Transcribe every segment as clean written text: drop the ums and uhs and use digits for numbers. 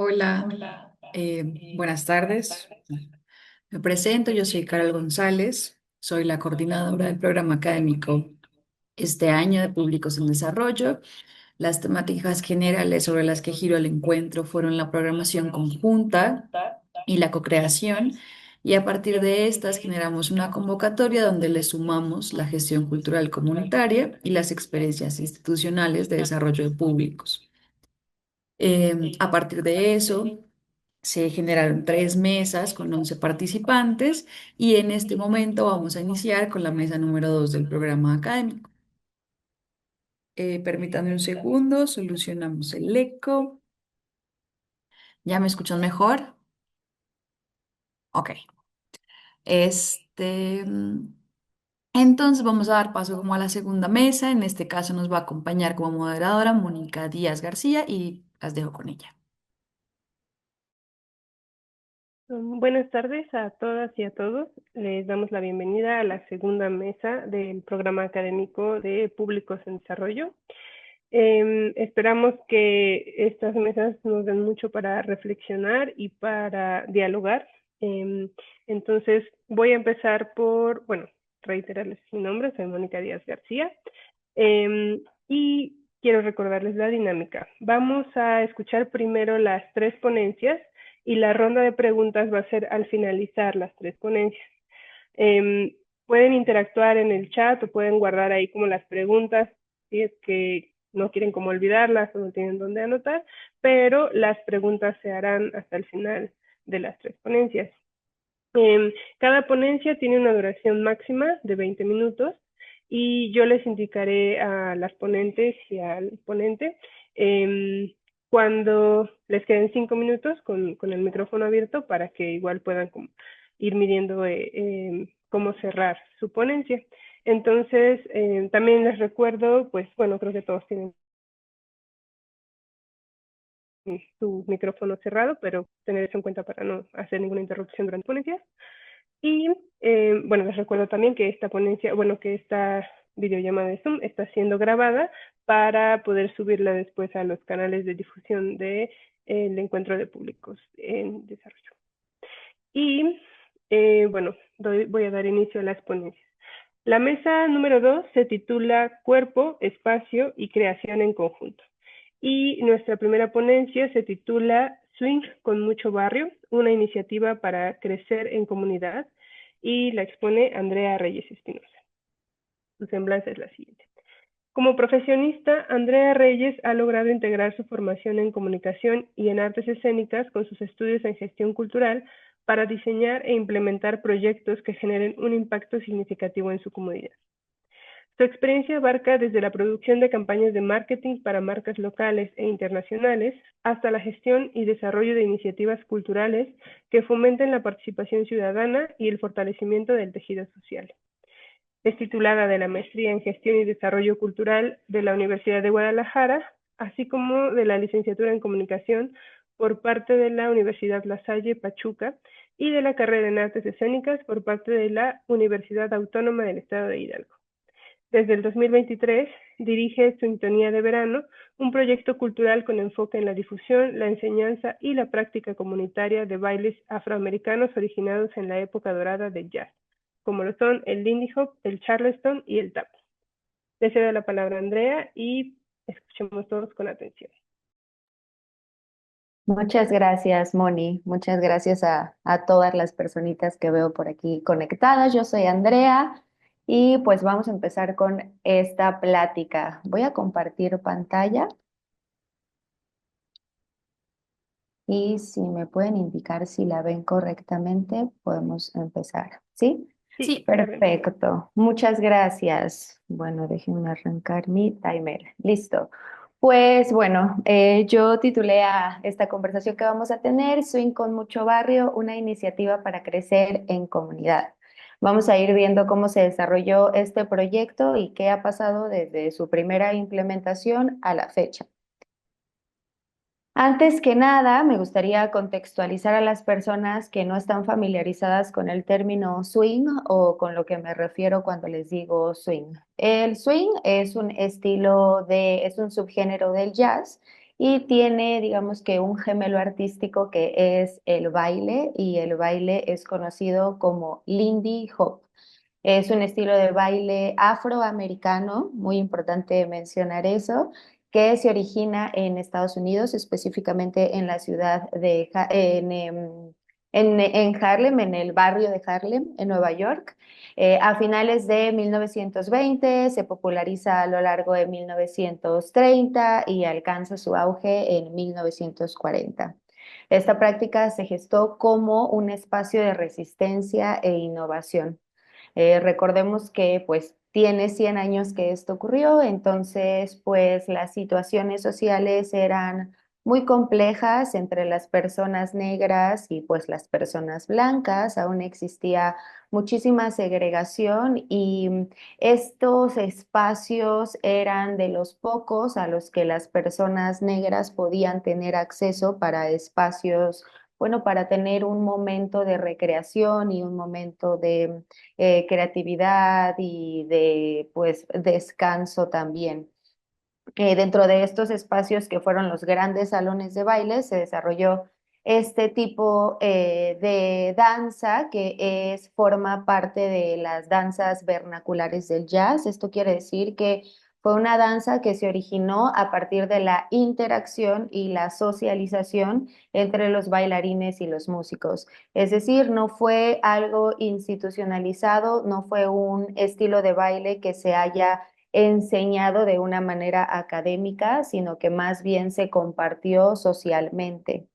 Hola, buenas tardes. Me presento, yo soy Carol González, soy la coordinadora del programa académico este año de Públicos en Desarrollo. Las temáticas generales sobre las que giró el encuentro fueron la programación conjunta y la cocreación, y a partir de estas generamos una convocatoria donde le sumamos la gestión cultural comunitaria y las experiencias institucionales de desarrollo de públicos. A partir de eso, se generaron tres mesas con 11 participantes y en este momento vamos a iniciar con la mesa número 2 del programa académico. Permítanme un segundo, solucionamos el eco. ¿Ya me escuchan mejor? Ok. Este, mm, entonces vamos a dar paso como a la segunda mesa. En este caso nos va a acompañar como moderadora Mónica Díaz García y las dejo con ella. Buenas tardes a todas y a todos. Les damos la bienvenida a la segunda mesa del programa académico de Públicos en Desarrollo. Esperamos que estas mesas nos den mucho para reflexionar y para dialogar. Entonces, voy a empezar por, bueno, reiterarles mi nombre, soy Mónica Díaz García. Y quiero recordarles la dinámica. Vamos a escuchar primero las tres ponencias y la ronda de preguntas va a ser al finalizar las tres ponencias. Pueden interactuar en el chat o pueden guardar ahí como las preguntas si es que no quieren como olvidarlas o no tienen dónde anotar, pero las preguntas se harán hasta el final de las tres ponencias. Cada ponencia tiene una duración máxima de 20 minutos y yo les indicaré a las ponentes y al ponente cuando les queden 5 minutos con el micrófono abierto para que igual puedan como ir midiendo cómo cerrar su ponencia. Entonces, también les recuerdo, pues bueno, creo que todos tienen su micrófono cerrado, pero tener eso en cuenta para no hacer ninguna interrupción durante la ponencia. Y bueno, les recuerdo también que esta ponencia, bueno, que esta videollamada de Zoom está siendo grabada para poder subirla después a los canales de difusión del encuentro de públicos en desarrollo. Y bueno, voy a dar inicio a las ponencias. La mesa número 2 se titula Cuerpo, Espacio y Creación en Conjunto. Y nuestra primera ponencia se titula Swing con mucho barrio, una iniciativa para crecer en comunidad, y la expone Andrea Reyes Espinosa. Su semblanza es la siguiente. Como profesionista, Andrea Reyes ha logrado integrar su formación en comunicación y en artes escénicas con sus estudios en gestión cultural para diseñar e implementar proyectos que generen un impacto significativo en su comunidad. Su experiencia abarca desde la producción de campañas de marketing para marcas locales e internacionales hasta la gestión y desarrollo de iniciativas culturales que fomenten la participación ciudadana y el fortalecimiento del tejido social. Es titulada de la Maestría en Gestión y Desarrollo Cultural de la Universidad de Guadalajara, así como de la Licenciatura en Comunicación por parte de la Universidad La Salle Pachuca y de la carrera en Artes Escénicas por parte de la Universidad Autónoma del Estado de Hidalgo. Desde el 2023 dirige Sintonía de Verano, un proyecto cultural con enfoque en la difusión, la enseñanza y la práctica comunitaria de bailes afroamericanos originados en la época dorada del jazz, como lo son el Lindy Hop, el Charleston y el tap. Le cedo la palabra a Andrea y escuchemos todos con atención. Muchas gracias, Moni. Muchas gracias a todas las personitas que veo por aquí conectadas. Yo soy Andrea y pues vamos a empezar con esta plática. Voy a compartir pantalla y si me pueden indicar si la ven correctamente, podemos empezar. ¿Sí? Sí, Sí, la vemos. Perfecto. Muchas gracias. Bueno, déjenme arrancar mi timer. Listo. Pues bueno, yo titulé a esta conversación que vamos a tener, Swing con mucho barrio, una iniciativa para crecer en comunidad. Vamos a ir viendo cómo se desarrolló este proyecto y qué ha pasado desde su primera implementación a la fecha. Antes que nada, me gustaría contextualizar a las personas que no están familiarizadas con el término swing o con lo que me refiero cuando les digo swing. El swing es un estilo es un subgénero del jazz y tiene, digamos que un gemelo artístico que es el baile y el baile es conocido como Lindy Hop. Es un estilo de baile afroamericano, muy importante mencionar eso, que se origina en Estados Unidos, específicamente en la ciudad de en Harlem, en el barrio de Harlem, en Nueva York. A finales de 1920 se populariza a lo largo de 1930 y alcanza su auge en 1940. Esta práctica se gestó como un espacio de resistencia e innovación. Recordemos que pues tiene 100 años que esto ocurrió, entonces pues las situaciones sociales eran muy complejas entre las personas negras y pues las personas blancas, aún existía muchísima segregación y estos espacios eran de los pocos a los que las personas negras podían tener acceso para espacios, bueno, para tener un momento de recreación y un momento de creatividad y de pues descanso también. Dentro de estos espacios que fueron los grandes salones de baile se desarrolló este tipo de danza que forma parte de las danzas vernaculares del jazz. Esto quiere decir que fue una danza que se originó a partir de la interacción y la socialización entre los bailarines y los músicos. Es decir, no fue algo institucionalizado, no fue un estilo de baile que se haya enseñado de una manera académica, sino que más bien se compartió socialmente.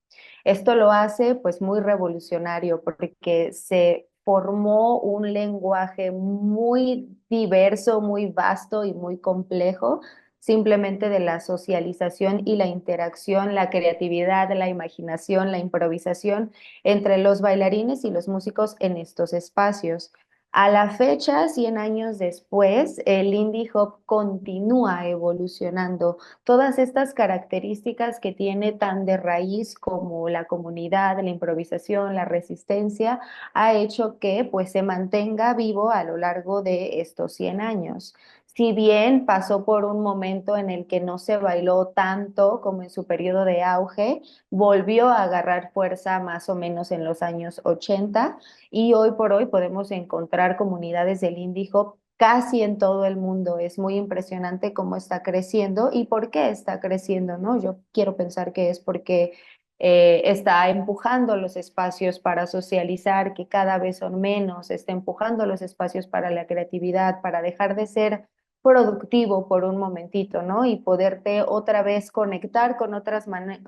Esto lo hace pues muy revolucionario porque se formó un lenguaje muy diverso, muy vasto y muy complejo, simplemente de la socialización y la interacción, la creatividad, la imaginación, la improvisación entre los bailarines y los músicos en estos espacios. A la fecha, 100 años después, el indie hop continúa evolucionando. Todas estas características que tiene tan de raíz como la comunidad, la improvisación, la resistencia, ha hecho que pues se mantenga vivo a lo largo de estos 100 años. Si bien pasó por un momento en el que no se bailó tanto como en su periodo de auge, volvió a agarrar fuerza más o menos en los años 80 y hoy por hoy podemos encontrar comunidades del indie hop casi en todo el mundo. Es muy impresionante cómo está creciendo y por qué está creciendo, ¿no? Yo quiero pensar que es porque está empujando los espacios para socializar, que cada vez son menos, está empujando los espacios para la creatividad, para dejar de ser productivo por un momentito, ¿no? Y poderte otra vez conectar con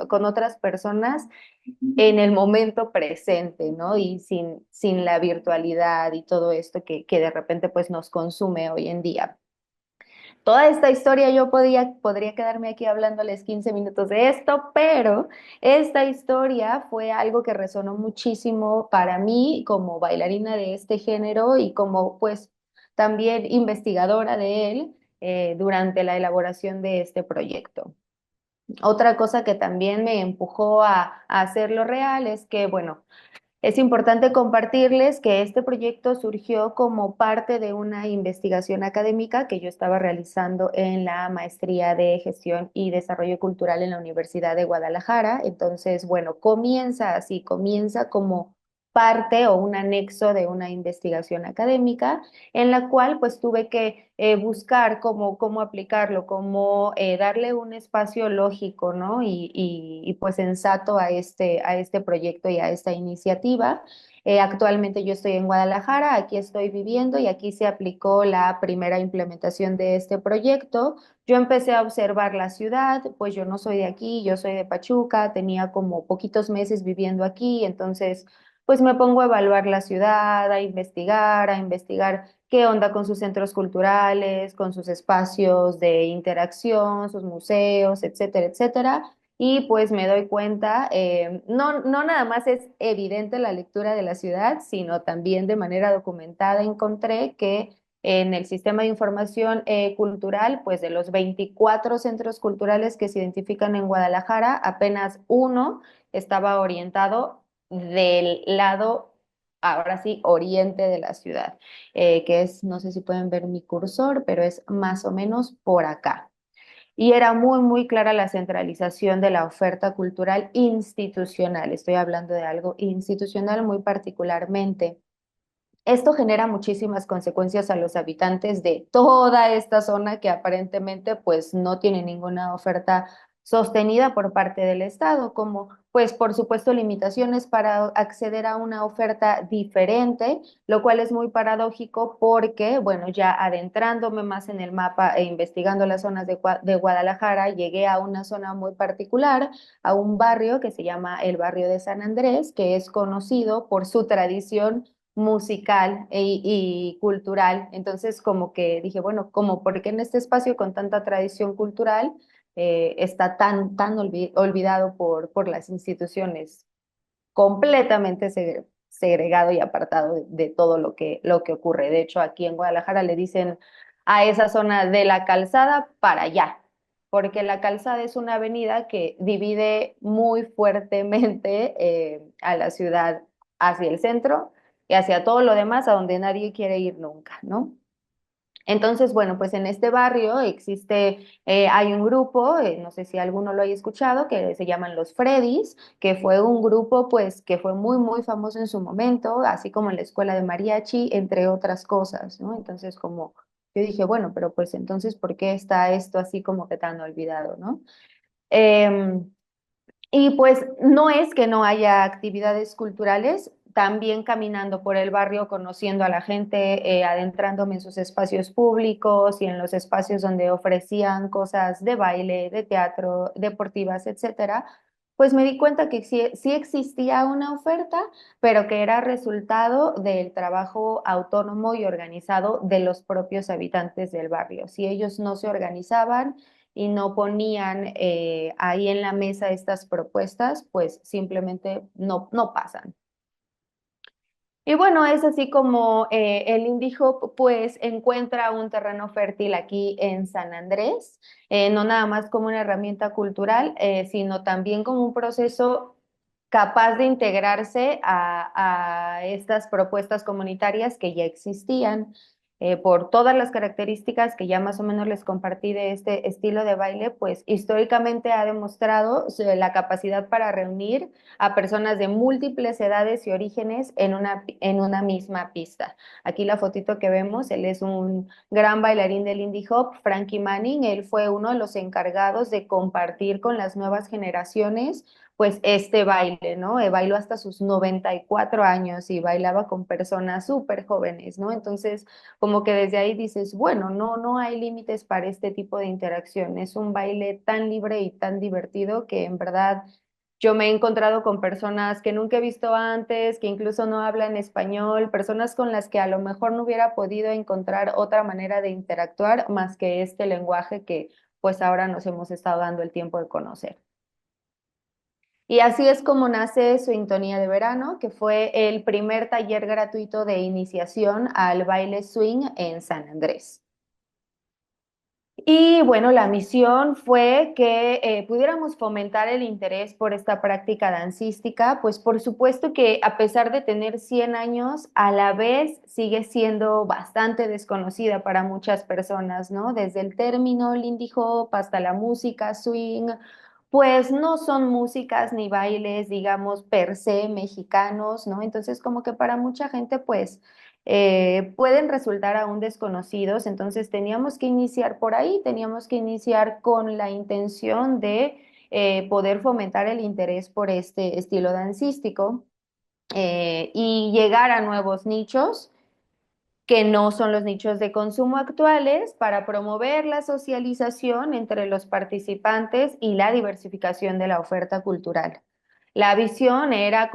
con otras personas en el momento presente, ¿no? Y sin la virtualidad y todo esto que de repente pues nos consume hoy en día. Toda esta historia yo podría quedarme aquí hablándoles 15 minutos de esto, pero esta historia fue algo que resonó muchísimo para mí como bailarina de este género y como pues también investigadora de él durante la elaboración de este proyecto. Otra cosa que también me empujó a hacerlo real es que, bueno, es importante compartirles que este proyecto surgió como parte de una investigación académica que yo estaba realizando en la maestría de gestión y desarrollo cultural en la Universidad de Guadalajara. Entonces, bueno, comienza así, comienza como parte o un anexo de una investigación académica en la cual pues tuve que buscar cómo aplicarlo, cómo darle un espacio lógico, ¿no? Y pues sensato a este proyecto y a esta iniciativa. Actualmente yo estoy en Guadalajara, aquí estoy viviendo y aquí se aplicó la primera implementación de este proyecto. Yo empecé a observar la ciudad, pues yo no soy de aquí, yo soy de Pachuca, tenía como poquitos meses viviendo aquí, entonces pues me pongo a evaluar la ciudad, a investigar qué onda con sus centros culturales, con sus espacios de interacción, sus museos, etcétera, etcétera. Y pues me doy cuenta, no nada más es evidente la lectura de la ciudad, sino también de manera documentada encontré que en el sistema de información cultural, pues de los 24 centros culturales que se identifican en Guadalajara, apenas uno estaba orientado del lado, ahora sí, oriente de la ciudad, que es, no sé si pueden ver mi cursor, pero es más o menos por acá. y era muy, muy clara la centralización de la oferta cultural institucional. Estoy hablando de algo institucional muy particularmente. Esto genera muchísimas consecuencias a los habitantes de toda esta zona que aparentemente pues no tiene ninguna oferta sostenida por parte del Estado, como pues por supuesto limitaciones para acceder a una oferta diferente, lo cual es muy paradójico porque, bueno, ya adentrándome más en el mapa e investigando las zonas de Guadalajara, llegué a una zona muy particular, a un barrio que se llama el barrio de San Andrés, que es conocido por su tradición musical y cultural. Entonces, como que dije, bueno, como porque en este espacio con tanta tradición cultural está tan olvidado por las instituciones, completamente segregado y apartado de todo lo que ocurre. De hecho, aquí en Guadalajara le dicen a esa zona de la calzada para allá, porque la calzada es una avenida que divide muy fuertemente a la ciudad hacia el centro y hacia todo lo demás a donde nadie quiere ir nunca, ¿no? Entonces, bueno, pues en este barrio existe, hay un grupo, no sé si alguno lo haya escuchado, que se llaman los Freddys, que fue un grupo pues que fue muy, muy famoso en su momento, así como en la escuela de mariachi, entre otras cosas, ¿no? Entonces, como yo dije, bueno, pero pues entonces, ¿por qué está esto así como que tan olvidado, ¿no? Em, y pues no es que no haya actividades culturales, también caminando por el barrio, conociendo a la gente, adentrándome en sus espacios públicos y en los espacios donde ofrecían cosas de baile, de teatro, deportivas, etcétera, pues me di cuenta que sí existía una oferta, pero que era resultado del trabajo autónomo y organizado de los propios habitantes del barrio. Si ellos no se organizaban, y no ponían ahí en la mesa estas propuestas, pues simplemente no pasan. Y bueno, es así como el Indie Hop pues encuentra un terreno fértil aquí en San Andrés, no nada más como una herramienta cultural, sino también como un proceso capaz de integrarse a estas propuestas comunitarias que ya existían. Por todas las características que ya más o menos les compartí de este estilo de baile, pues históricamente ha demostrado la capacidad para reunir a personas de múltiples edades y orígenes en una misma pista. Aquí la fotito que vemos, él es un gran bailarín del Indie Hop, Frankie Manning, él fue uno de los encargados de compartir con las nuevas generaciones pues este baile, ¿no? Bailó hasta sus 94 años y bailaba con personas súper jóvenes, ¿no? Entonces, como que desde ahí dices, bueno, no hay límites para este tipo de interacción, es un baile tan libre y tan divertido que en verdad yo me he encontrado con personas que nunca he visto antes, que incluso no hablan español, personas con las que a lo mejor no hubiera podido encontrar otra manera de interactuar más que este lenguaje que pues ahora nos hemos estado dando el tiempo de conocer. Y así es como nace Swingtonía de Verano, que fue el primer taller gratuito de iniciación al baile swing en San Andrés. Y bueno, la misión fue que pudiéramos fomentar el interés por esta práctica dancística, pues por supuesto que a pesar de tener 100 años, a la vez sigue siendo bastante desconocida para muchas personas, ¿no? Desde el término Lindy Hop hasta la música swing, pues no son músicas ni bailes, digamos, per se mexicanos, ¿no? Entonces como que para mucha gente, pues pueden resultar aún desconocidos, entonces teníamos que iniciar por ahí, teníamos que iniciar con la intención de poder fomentar el interés por este estilo dancístico y llegar a nuevos nichos que no son los nichos de consumo actuales para promover la socialización entre los participantes y la diversificación de la oferta cultural. La visión era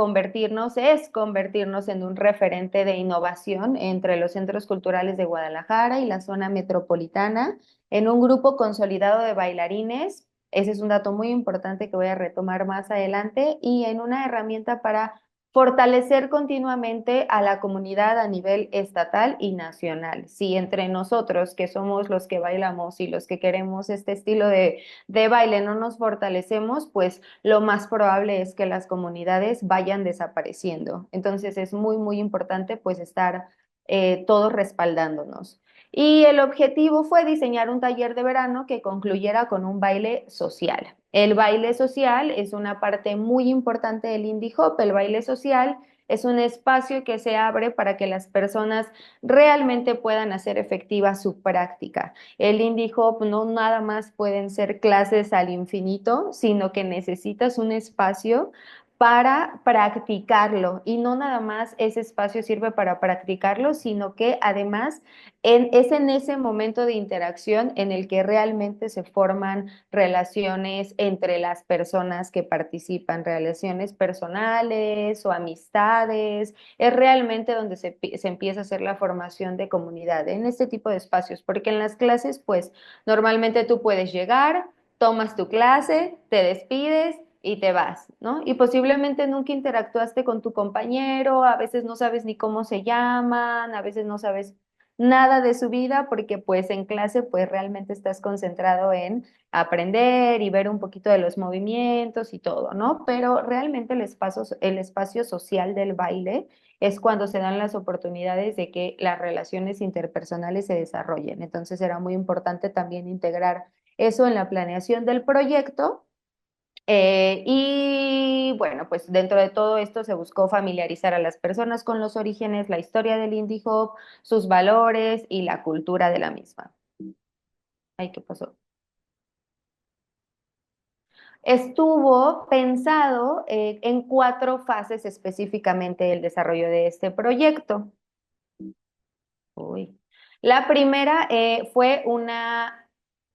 es convertirnos en un referente de innovación entre los centros culturales de Guadalajara y la zona metropolitana, en un grupo consolidado de bailarines, ese es un dato muy importante que voy a retomar más adelante, y en una herramienta para fortalecer continuamente a la comunidad a nivel estatal y nacional. Si entre nosotros, que somos los que bailamos y los que queremos este estilo de baile, no nos fortalecemos, pues lo más probable es que las comunidades vayan desapareciendo. Entonces es muy, muy importante pues estar todos respaldándonos. Y el objetivo fue diseñar un taller de verano que concluyera con un baile social. El baile social es una parte muy importante del Indie Hop. El baile social es un espacio que se abre para que las personas realmente puedan hacer efectiva su práctica. El Indie Hop no nada más pueden ser clases al infinito, sino que necesitas un espacio para practicarlo y no nada más ese espacio sirve para practicarlo, sino que además es en ese momento de interacción en el que realmente se forman relaciones entre las personas que participan, relaciones personales o amistades. Es realmente donde se empieza a hacer la formación de comunidad en este tipo de espacios, porque en las clases, pues normalmente tú puedes llegar, tomas tu clase, te despides y te vas, ¿no? Y posiblemente nunca interactuaste con tu compañero, a veces no sabes ni cómo se llaman, a veces no sabes nada de su vida porque pues en clase pues realmente estás concentrado en aprender y ver un poquito de los movimientos y todo, ¿no? Pero realmente el espacio social del baile es cuando se dan las oportunidades de que las relaciones interpersonales se desarrollen. Entonces era muy importante también integrar eso en la planeación del proyecto y bueno, pues dentro de todo esto se buscó familiarizar a las personas con los orígenes, la historia del indie hop, sus valores y la cultura de la misma. Ay, ¿qué pasó? Estuvo pensado en 4 fases específicamente el desarrollo de este proyecto. Uy. La primera fue una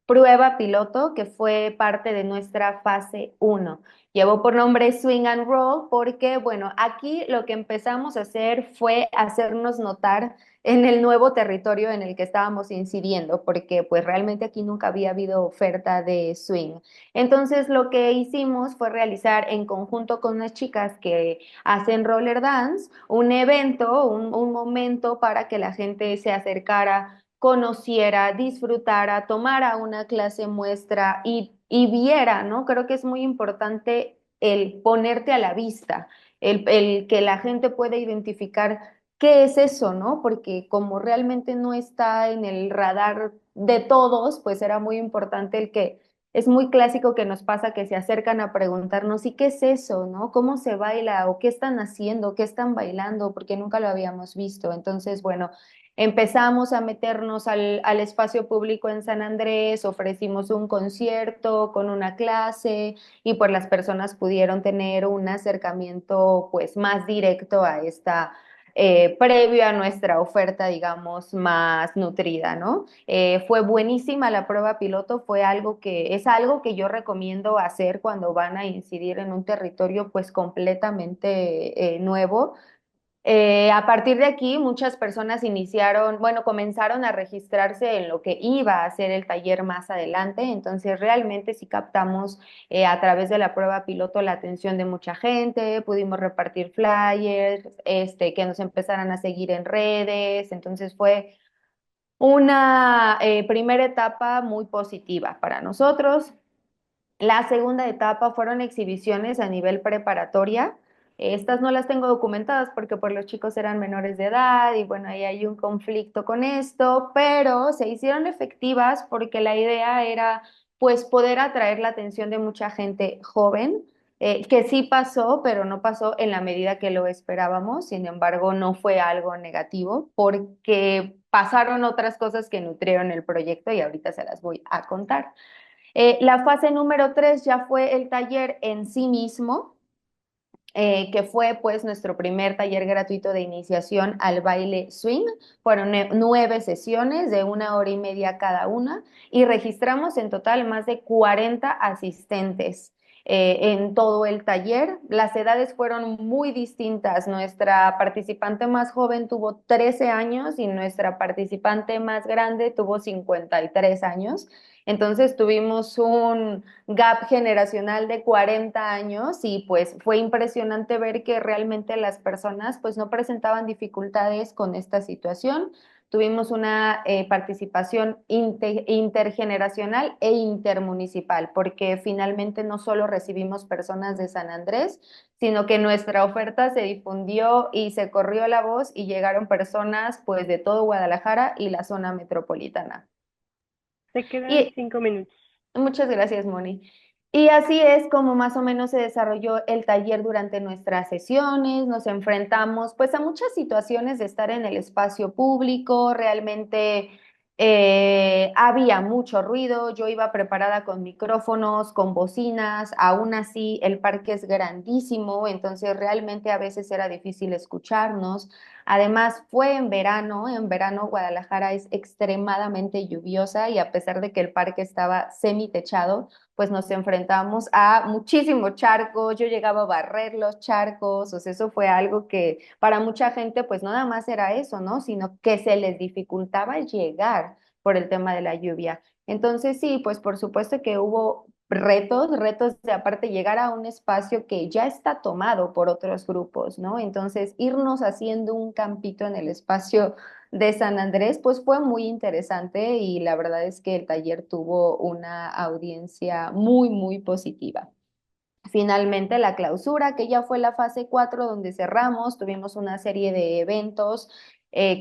prueba piloto que fue parte de nuestra fase 1. Llevó por nombre Swing and Roll porque, bueno, aquí lo que empezamos a hacer fue hacernos notar en el nuevo territorio en el que estábamos incidiendo, porque pues realmente aquí nunca había habido oferta de swing. Entonces lo que hicimos fue realizar en conjunto con unas chicas que hacen roller dance un evento, un momento para que la gente se acercara, conociera, disfrutara, tomara una clase muestra y viera, ¿no? Creo que es muy importante el ponerte a la vista, el que la gente pueda identificar qué es eso, ¿no? Porque como realmente no está en el radar de todos, pues era muy importante el que es muy clásico que nos pasa que se acercan a preguntarnos, ¿y qué es eso, no? ¿Cómo se baila? ¿O qué están haciendo? ¿Qué están bailando? Porque nunca lo habíamos visto. Entonces, bueno, empezamos a meternos al espacio público en San Andrés, ofrecimos un concierto con una clase y pues las personas pudieron tener un acercamiento pues más directo a esta previo a nuestra oferta, digamos, más nutrida, ¿no? Fue buenísima la prueba piloto, es algo que yo recomiendo hacer cuando van a incidir en un territorio pues completamente nuevo. A partir de aquí, muchas personas iniciaron, bueno, comenzaron a registrarse en lo que iba a ser el taller más adelante. Entonces, realmente sí captamos a través de la prueba piloto la atención de mucha gente, pudimos repartir flyers, que nos empezaran a seguir en redes. Entonces, fue una primera etapa muy positiva para nosotros. La segunda etapa fueron exhibiciones a nivel preparatoria. Estas no las tengo documentadas porque pues los chicos eran menores de edad y bueno, ahí hay un conflicto con esto, pero se hicieron efectivas porque la idea era pues poder atraer la atención de mucha gente joven, que sí pasó, pero no pasó en la medida que lo esperábamos. Sin embargo, no fue algo negativo porque pasaron otras cosas que nutrieron el proyecto y ahorita se las voy a contar. La fase número 3 ya fue el taller en sí mismo, que fue pues nuestro primer taller gratuito de iniciación al baile swing. Fueron 9 sesiones de 1 hora y media cada una y registramos en total más de 40 asistentes. En todo el taller. Las edades fueron muy distintas. Nuestra participante más joven tuvo 13 años y nuestra participante más grande tuvo 53 años. Entonces tuvimos un gap generacional de 40 años y pues fue impresionante ver que realmente las personas pues no presentaban dificultades con esta situación. tuvimos una participación intergeneracional e intermunicipal, porque finalmente no solo recibimos personas de San Andrés, sino que nuestra oferta se difundió y se corrió la voz y llegaron personas pues de todo Guadalajara y la zona metropolitana. Te quedan Y 5 minutos. muchas gracias, Moni. Y así es como más o menos se desarrolló el taller durante nuestras sesiones. Nos enfrentamos pues a muchas situaciones de estar en el espacio público. Realmente había mucho ruido. Yo iba preparada con micrófonos, con bocinas. Aún así, el parque es grandísimo, entonces realmente a veces era difícil escucharnos. Además, fue en verano. En verano Guadalajara es extremadamente lluviosa y a pesar de que el parque estaba semitechado, pues nos enfrentamos a muchísimos charcos. Yo llegaba a barrer los charcos. O sea, eso fue algo que para mucha gente pues no nada más era eso, ¿no? Sino que se les dificultaba llegar por el tema de la lluvia. Entonces sí, pues por supuesto que hubo retos de aparte llegar a un espacio que ya está tomado por otros grupos, ¿no? Entonces irnos haciendo un campito en el espacio de San Andrés, pues fue muy interesante y la verdad es que el taller tuvo una audiencia muy, muy positiva. Finalmente, la clausura, que ya fue la fase 4 donde cerramos, tuvimos una serie de eventos,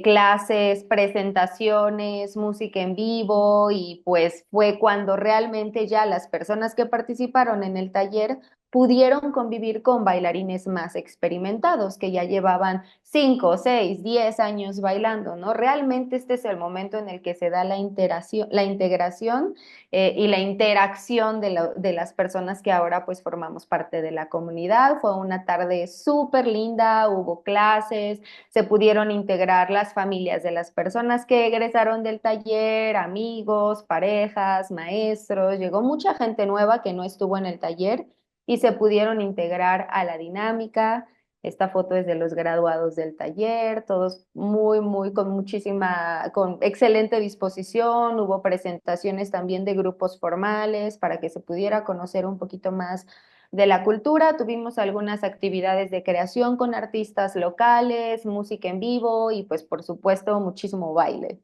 clases, presentaciones, música en vivo y pues fue cuando realmente ya las personas que participaron en el taller pudieron convivir con bailarines más experimentados que ya llevaban 5, 6, 10 años bailando, ¿no? Realmente este es el momento en el que se da la integración y la interacción de las personas que ahora pues formamos parte de la comunidad. Fue una tarde súper linda, hubo clases, se pudieron integrar las familias de las personas que egresaron del taller, amigos, parejas, maestros, llegó mucha gente nueva que no estuvo en el taller y se pudieron integrar a la dinámica. Esta foto es de los graduados del taller, todos muy, muy con muchísima, con excelente disposición. Hubo presentaciones también de grupos formales para que se pudiera conocer un poquito más de la cultura. Tuvimos algunas actividades de creación con artistas locales, música en vivo y pues por supuesto muchísimo baile.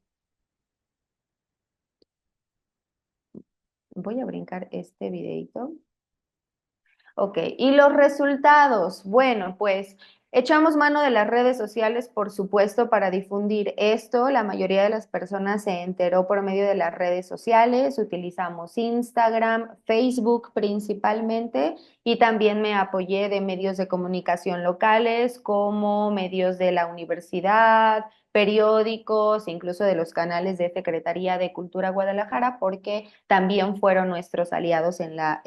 Voy a brincar este videito. Ok, y los resultados. Bueno, pues echamos mano de las redes sociales, por supuesto, para difundir esto. La mayoría de las personas se enteró por medio de las redes sociales. Utilizamos Instagram, Facebook principalmente, y también me apoyé de medios de comunicación locales como medios de la universidad, periódicos, incluso de los canales de Secretaría de Cultura Guadalajara, porque también fueron nuestros aliados en la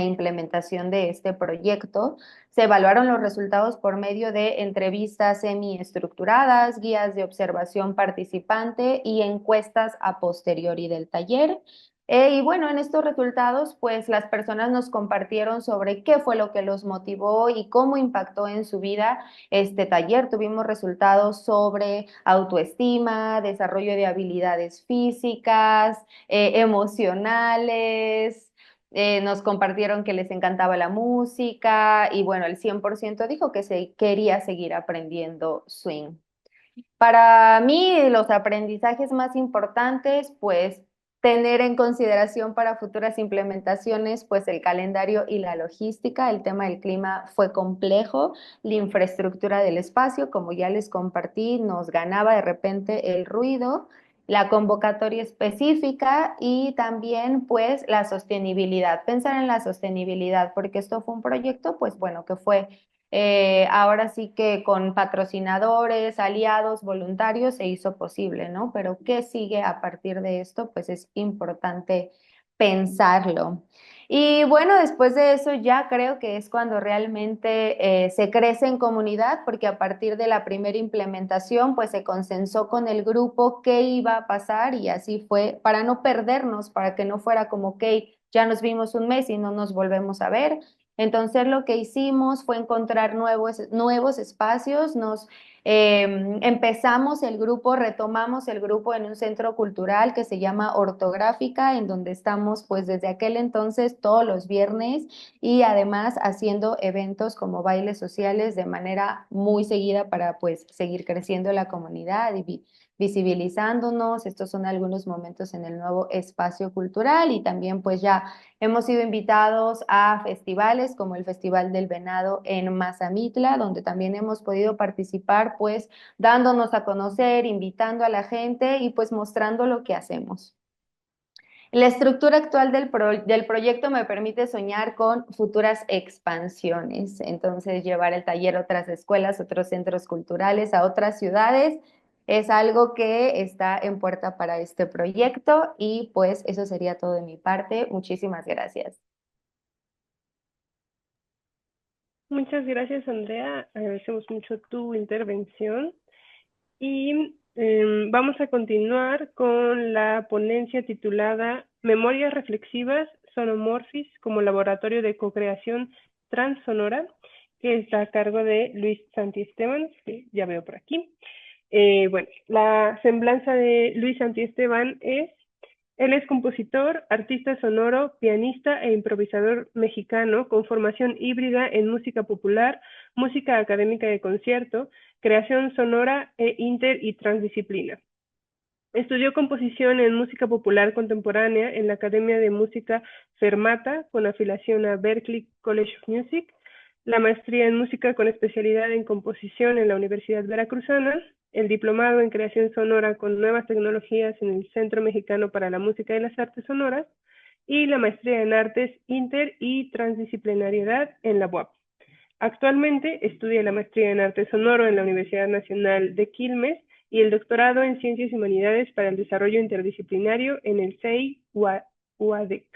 implementación de este proyecto. Se evaluaron los resultados por medio de entrevistas semiestructuradas, guías de observación participante y encuestas a posteriori del taller. Y bueno, en estos resultados, pues las personas nos compartieron sobre qué fue lo que los motivó y cómo impactó en su vida este taller. Tuvimos resultados sobre autoestima, desarrollo de habilidades físicas, emocionales. Nos compartieron que les encantaba la música y bueno, el 100% dijo que se quería seguir aprendiendo swing. Para mí, los aprendizajes más importantes, pues tener en consideración para futuras implementaciones, pues el calendario y la logística. El tema del clima fue complejo, la infraestructura del espacio, como ya les compartí, nos ganaba de repente el ruido, la convocatoria específica y también pues la sostenibilidad, pensar en la sostenibilidad, porque esto fue un proyecto, pues bueno, que fue ahora sí que con patrocinadores, aliados, voluntarios se hizo posible, ¿no? Pero ¿qué sigue a partir de esto? Pues es importante pensarlo. Y bueno, después de eso ya creo que es cuando realmente se crece en comunidad, porque a partir de la primera implementación, pues se consensó con el grupo qué iba a pasar y así fue, para no perdernos, para que no fuera como, ok, ya nos vimos un mes y no nos volvemos a ver. Entonces lo que hicimos fue encontrar nuevos espacios, nos Empezamos el grupo, retomamos el grupo en un centro cultural que se llama Ortográfica, en donde estamos pues desde aquel entonces todos los viernes y además haciendo eventos como bailes sociales de manera muy seguida para pues seguir creciendo la comunidad y visibilizándonos. Estos son algunos momentos en el nuevo espacio cultural y también pues ya hemos sido invitados a festivales como el Festival del Venado en Mazamitla, donde también hemos podido participar pues dándonos a conocer, invitando a la gente y pues mostrando lo que hacemos. La estructura actual del proyecto me permite soñar con futuras expansiones, entonces llevar el taller a otras escuelas, otros centros culturales, a otras ciudades, es algo que está en puerta para este proyecto y pues eso sería todo de mi parte. Muchísimas gracias. Muchas gracias, Andrea. Agradecemos mucho tu intervención. Y vamos a continuar con la ponencia titulada Memorias reflexivas, Sonomorphis como laboratorio de co-creación transsonora, que está a cargo de Luis Santiesteban, que ya veo por aquí. Bueno, la semblanza de Luis Santiesteban es: él es compositor, artista sonoro, pianista e improvisador mexicano con formación híbrida en música popular, música académica de concierto, creación sonora e inter y transdisciplina. Estudió composición en música popular contemporánea en la Academia de Música Fermata, con afiliación a Berklee College of Music, la maestría en música con especialidad en composición en la Universidad Veracruzana, el diplomado en creación sonora con nuevas tecnologías en el Centro Mexicano para la Música y las Artes Sonoras, y la maestría en artes inter y transdisciplinariedad en la UAP. Actualmente estudia la maestría en arte sonoro en la Universidad Nacional de Quilmes y el doctorado en Ciencias y Humanidades para el Desarrollo Interdisciplinario en el CEI UADEC.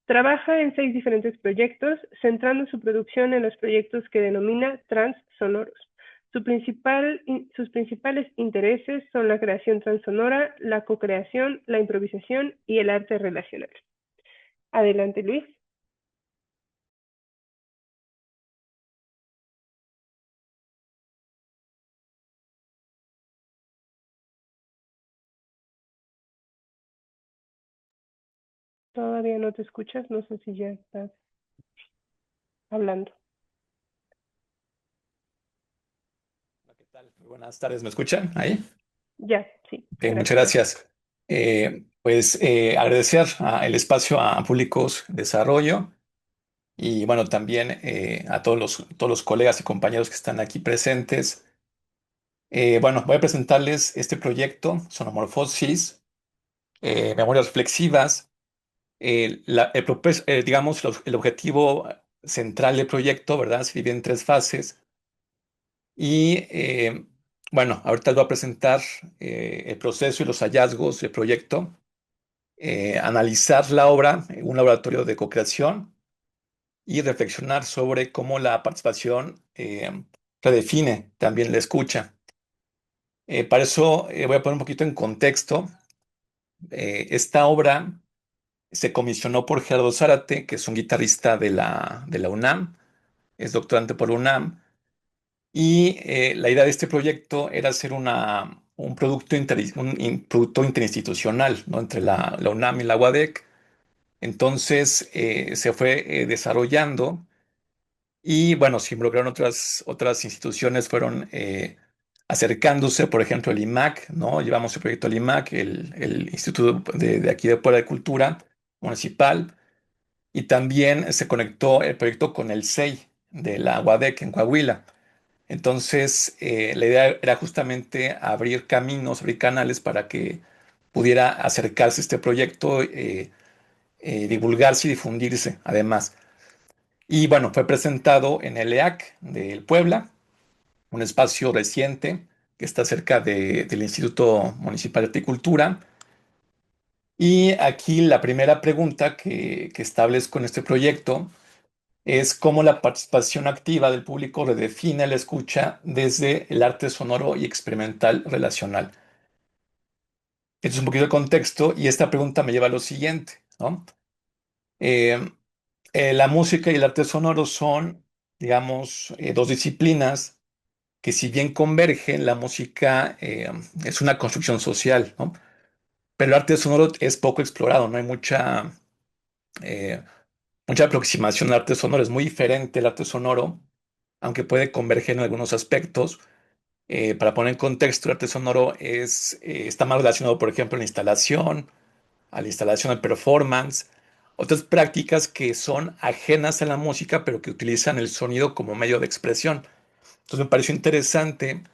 Trabaja en 6 diferentes proyectos, centrando su producción en los proyectos que denomina transsonoros. Sus principales intereses son la creación transsonora, la co-creación, la improvisación y el arte relacional. Adelante, Luis. Todavía no te escuchas, no sé si ya estás hablando. ¿Qué tal? Muy buenas tardes, ¿me escuchan ahí? Ya, sí, Bien, muchas gracias. gracias. Agradecer el espacio a Públicos Desarrollo y bueno, también a todos los colegas y compañeros que están aquí presentes. Bueno, voy a presentarles este proyecto, Sonomorfosis, Memorias Reflexivas. Digamos, el objetivo central del proyecto, ¿verdad? Se divide en 3 fases. Y bueno, ahorita les voy a presentar el proceso y los hallazgos del proyecto, analizar la obra en un laboratorio de co-creación y reflexionar sobre cómo la participación redefine también la escucha. Para eso voy a poner un poquito en contexto. Esta obra se comisionó por Gerardo Zárate, que es un guitarrista de la UNAM, es doctorante por la UNAM. Y la idea de este proyecto era hacer un producto, producto interinstitucional, ¿no? Entre la UNAM y la UADEC. Entonces se fue desarrollando y bueno, se involucraron otras instituciones, fueron acercándose, por ejemplo, el IMAC, ¿no? Llevamos el proyecto al IMAC, el Instituto de aquí de Puebla de Cultura Municipal, y también se conectó el proyecto con el CEI de la UADEC en Coahuila. Entonces, la idea era justamente abrir caminos, abrir canales para que pudiera acercarse este proyecto, divulgarse y difundirse, además. Y bueno, fue presentado en el EAC del Puebla, un espacio reciente que está cerca del Instituto Municipal de Horticultura. Y aquí la primera pregunta que establezco en este proyecto es cómo la participación activa del público redefine la escucha desde el arte sonoro y experimental relacional. Esto es un poquito de contexto y esta pregunta me lleva a lo siguiente, ¿no? Eh, la música y el arte sonoro son, digamos, 2 disciplinas que si bien convergen, la música es una construcción social, ¿no? Pero el arte sonoro es poco explorado, no hay eh, mucha aproximación al arte sonoro, es muy diferente el arte sonoro, aunque puede converger en algunos aspectos. Para poner en contexto, el arte sonoro está más relacionado, por ejemplo, a la instalación de performance, otras prácticas que son ajenas a la música, pero que utilizan el sonido como medio de expresión. Entonces me pareció interesante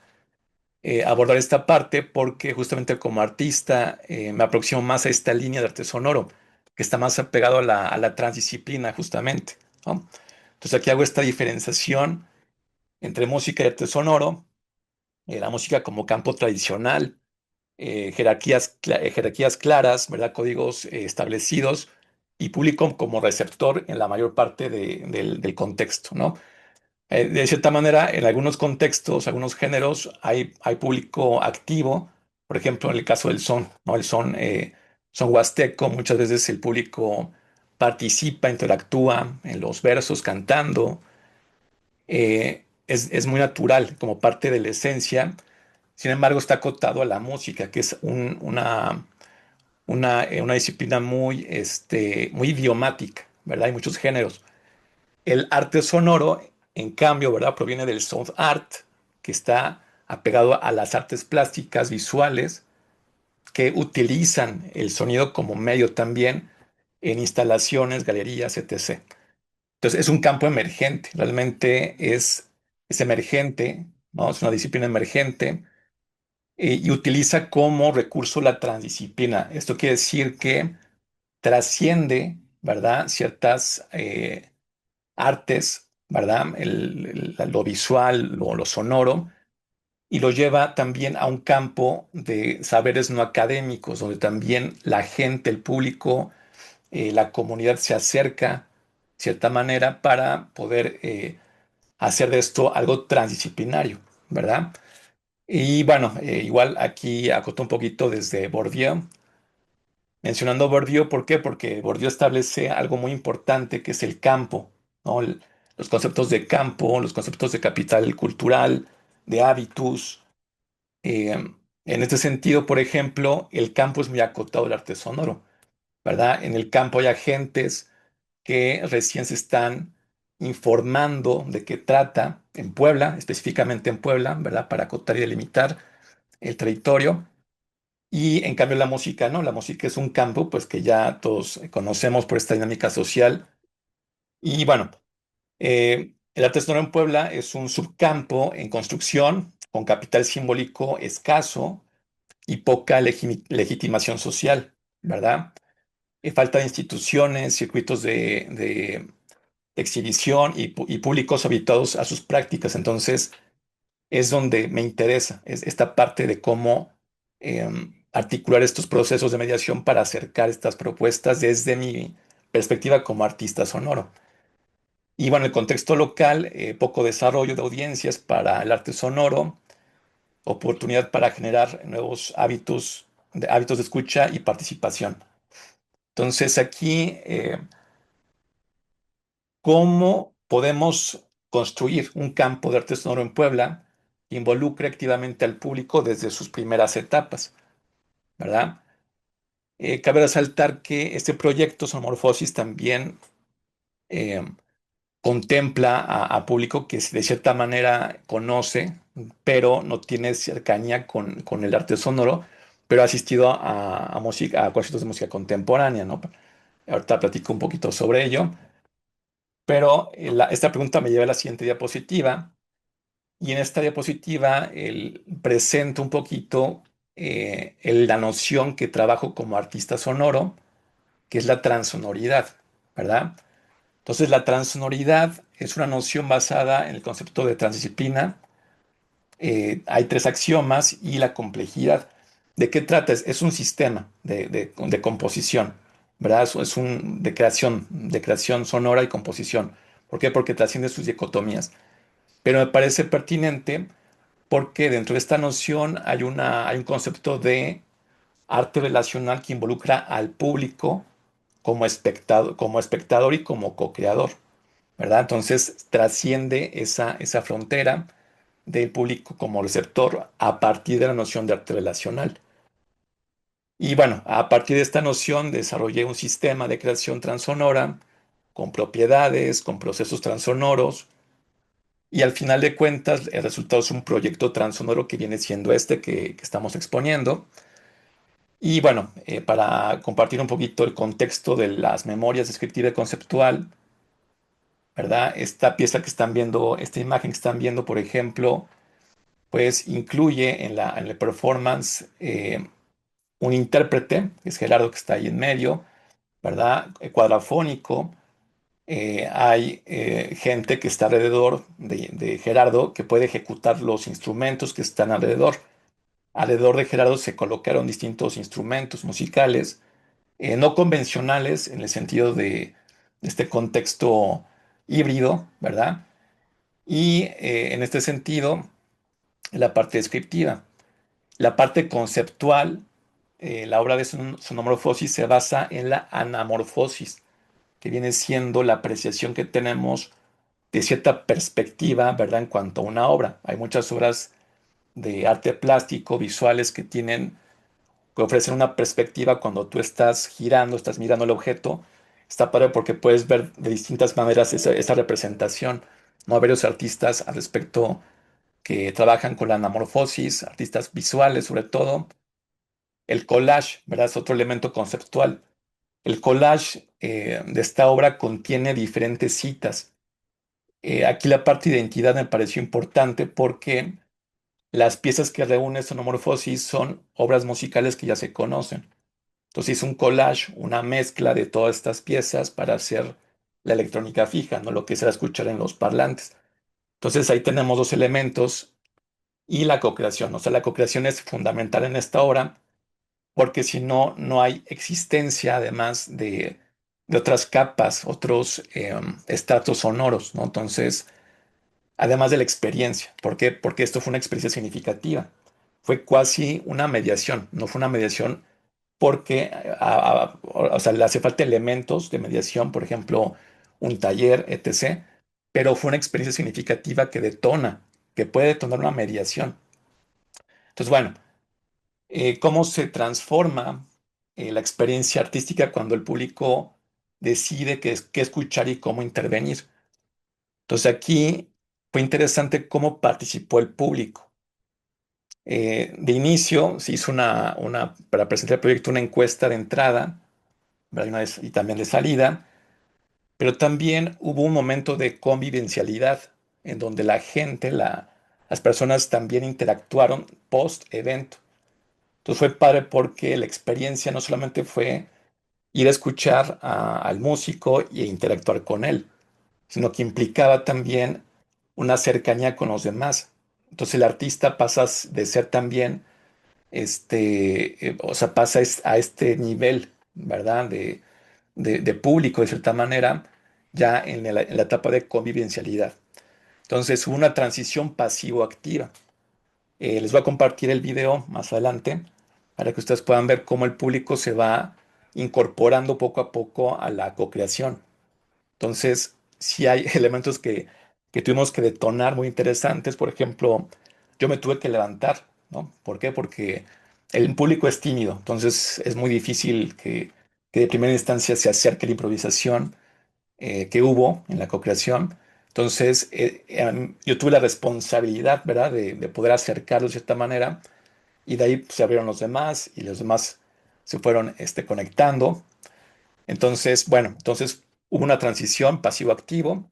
abordar esta parte porque justamente como artista me aproximo más a esta línea de arte sonoro, que está más apegado a la transdisciplina justamente, ¿no? Entonces aquí hago esta diferenciación entre música y arte sonoro, la música como campo tradicional, jerarquías claras, ¿verdad? Códigos establecidos y público como receptor en la mayor parte del contexto, ¿no? De cierta manera, en algunos contextos, algunos géneros, hay público activo. Por ejemplo, en el caso del son, ¿no? Son huasteco, muchas veces el público participa, interactúa en los versos, cantando. Es muy natural como parte de la esencia. Sin embargo, está acotado a la música, que es una disciplina muy idiomática, ¿verdad? Hay muchos géneros. El arte sonoro, en cambio, ¿verdad? Proviene del sound art, que está apegado a las artes plásticas visuales, que utilizan el sonido como medio también en instalaciones, galerías, etc. Entonces, es un campo emergente, realmente es emergente, ¿no? Es una disciplina emergente y utiliza como recurso la transdisciplina. Esto quiere decir que trasciende, ¿verdad? Ciertas artes, ¿verdad? Lo visual, lo sonoro, y lo lleva también a un campo de saberes no académicos, donde también la gente, el público, la comunidad se acerca de cierta manera para poder hacer de esto algo transdisciplinario, ¿verdad? Y bueno, igual aquí acoto un poquito desde Bourdieu, mencionando Bourdieu, ¿por qué? Porque Bourdieu establece algo muy importante que es el campo, ¿no? Los conceptos de campo, los conceptos de capital cultural, de hábitus. Eh, en este sentido, por ejemplo, el campo es muy acotado del arte sonoro, ¿verdad? En el campo hay agentes que recién se están informando de qué trata en Puebla, específicamente en Puebla, ¿verdad? Para acotar y delimitar el territorio. Y en cambio la música, ¿no? La música es un campo, pues que ya todos conocemos por esta dinámica social. Y bueno, el arte sonoro en Puebla es un subcampo en construcción, con capital simbólico escaso y poca legitimación social, ¿verdad? Falta de instituciones, circuitos de exhibición y públicos habituados a sus prácticas. Entonces, es donde me interesa, es esta parte de cómo articular estos procesos de mediación para acercar estas propuestas desde mi perspectiva como artista sonoro. Y bueno, el contexto local, poco desarrollo de audiencias para el arte sonoro, oportunidad para generar nuevos hábitos de escucha y participación. Entonces aquí, ¿cómo podemos construir un campo de arte sonoro en Puebla que involucre activamente al público desde sus primeras etapas? ¿Verdad? Cabe resaltar que este proyecto Sonomorfosis también eh, contempla a público que de cierta manera conoce, pero no tiene cercanía con el arte sonoro, pero ha asistido a conciertos de música contemporánea, ¿no? Ahorita platico un poquito sobre ello, pero esta pregunta me lleva a la siguiente diapositiva, y en esta diapositiva presento un poquito la noción que trabajo como artista sonoro, que es la transsonoridad, ¿verdad? Entonces, la transsonoridad es una noción basada en el concepto de transdisciplina. Hay tres axiomas y la complejidad. ¿De qué trata? Es un sistema de composición, ¿verdad? De creación sonora y composición. ¿Por qué? Porque trasciende sus dicotomías. Pero me parece pertinente porque dentro de esta noción hay un concepto de arte relacional que involucra al público como espectador y como co-creador, ¿verdad? Entonces trasciende esa frontera del público como receptor a partir de la noción de arte relacional. Y bueno, a partir de esta noción desarrollé un sistema de creación transonora con propiedades, con procesos transonoros, y al final de cuentas el resultado es un proyecto transonoro que viene siendo este que estamos exponiendo. Y bueno, para compartir un poquito el contexto de las memorias descriptiva y conceptual, ¿verdad? Esta pieza que están viendo, esta imagen que están viendo, por ejemplo, pues incluye en la performance un intérprete, que es Gerardo, que está ahí en medio, ¿verdad? Cuadrafónico. Hay gente que está alrededor de Gerardo que puede ejecutar los instrumentos que están alrededor. Alrededor de Gerardo se colocaron distintos instrumentos musicales, no convencionales en el sentido de este contexto híbrido, ¿verdad? Y en este sentido, la parte descriptiva. La parte conceptual, la obra de sonomorfosis se basa en la anamorfosis, que viene siendo la apreciación que tenemos de cierta perspectiva, ¿verdad? En cuanto a una obra. Hay muchas obras de arte plástico, visuales, que ofrecen una perspectiva cuando tú estás girando, estás mirando el objeto. Está padre porque puedes ver de distintas maneras esa representación. ¿No? Hay varios artistas al respecto que trabajan con la anamorfosis, artistas visuales sobre todo. El collage, ¿verdad? Es otro elemento conceptual. El collage de esta obra contiene diferentes citas. Aquí la parte de identidad me pareció importante porque las piezas que reúne Sonomorphosis son obras musicales que ya se conocen. Entonces hice un collage, una mezcla de todas estas piezas para hacer la electrónica fija, no lo que se va a escuchar en los parlantes. Entonces ahí tenemos dos elementos y la cocreación. O sea, la cocreación es fundamental en esta obra porque si no, no hay existencia además de otras capas, otros estratos sonoros, ¿no? Entonces, además de la experiencia. ¿Por qué? Porque esto fue una experiencia significativa. Fue casi una mediación, no fue una mediación porque o sea, le hace falta elementos de mediación, por ejemplo, un taller, etc. Pero fue una experiencia significativa que detona, que puede detonar una mediación. Entonces, bueno, ¿cómo se transforma la experiencia artística cuando el público decide qué escuchar y cómo intervenir? Entonces, aquí fue interesante cómo participó el público. De inicio se hizo para presentar el proyecto, una encuesta de entrada, ¿verdad? Y también de salida, pero también hubo un momento de convivencialidad en donde la gente, las personas también interactuaron post evento. Entonces fue padre porque la experiencia no solamente fue ir a escuchar al músico e interactuar con él, sino que implicaba también una cercanía con los demás. Entonces el artista pasa de ser también o sea, pasa a este nivel, ¿verdad? De público, de cierta manera, ya en la etapa de convivencialidad. Entonces hubo una transición pasivo-activa. Les voy a compartir el video más adelante para que ustedes puedan ver cómo el público se va incorporando poco a poco a la co-creación. Entonces, sí hay elementos que tuvimos que detonar muy interesantes. Por ejemplo, yo me tuve que levantar, ¿no? ¿Por qué? Porque el público es tímido, entonces es muy difícil que de primera instancia se acerque la improvisación que hubo en la co-creación. Entonces, yo tuve la responsabilidad, ¿verdad?, de poder acercarlo de cierta manera, y de ahí pues, se abrieron los demás y los demás se fueron conectando. Entonces, bueno, entonces hubo una transición pasivo-activo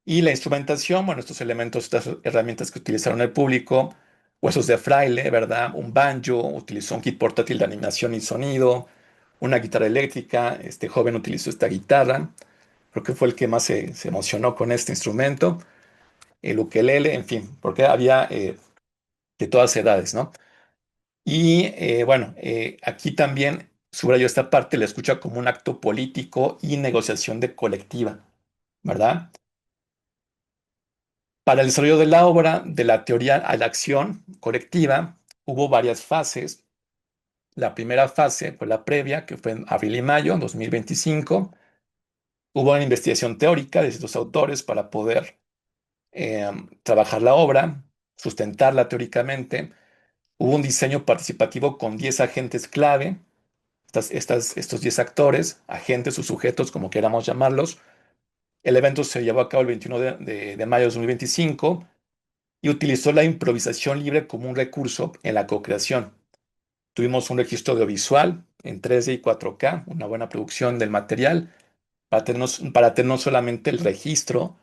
y la instrumentación, bueno, estos elementos, estas herramientas que utilizaron el público, huesos de fraile, ¿verdad? Un banjo, utilizó un kit portátil de animación y sonido, una guitarra eléctrica, este joven utilizó esta guitarra, creo que fue el que más se emocionó con este instrumento, el ukelele, en fin, porque había de todas edades, ¿no? Y bueno, aquí también subrayo esta parte, la escucha como un acto político y negociación de colectiva, ¿verdad? Para el desarrollo de la obra, de la teoría a la acción colectiva, hubo varias fases. La primera fase fue la previa, que fue en abril y mayo de 2025. Hubo una investigación teórica de estos autores para poder trabajar la obra. sustentarla teóricamente. Hubo un diseño participativo con 10 agentes clave, estos 10 actores, agentes o sujetos, como queramos llamarlos. El evento se llevó a cabo el 21 de mayo de 2025 y utilizó la improvisación libre como un recurso en la co-creación. Tuvimos un registro audiovisual en 3D y 4K, una buena producción del material, para tener no solamente el registro,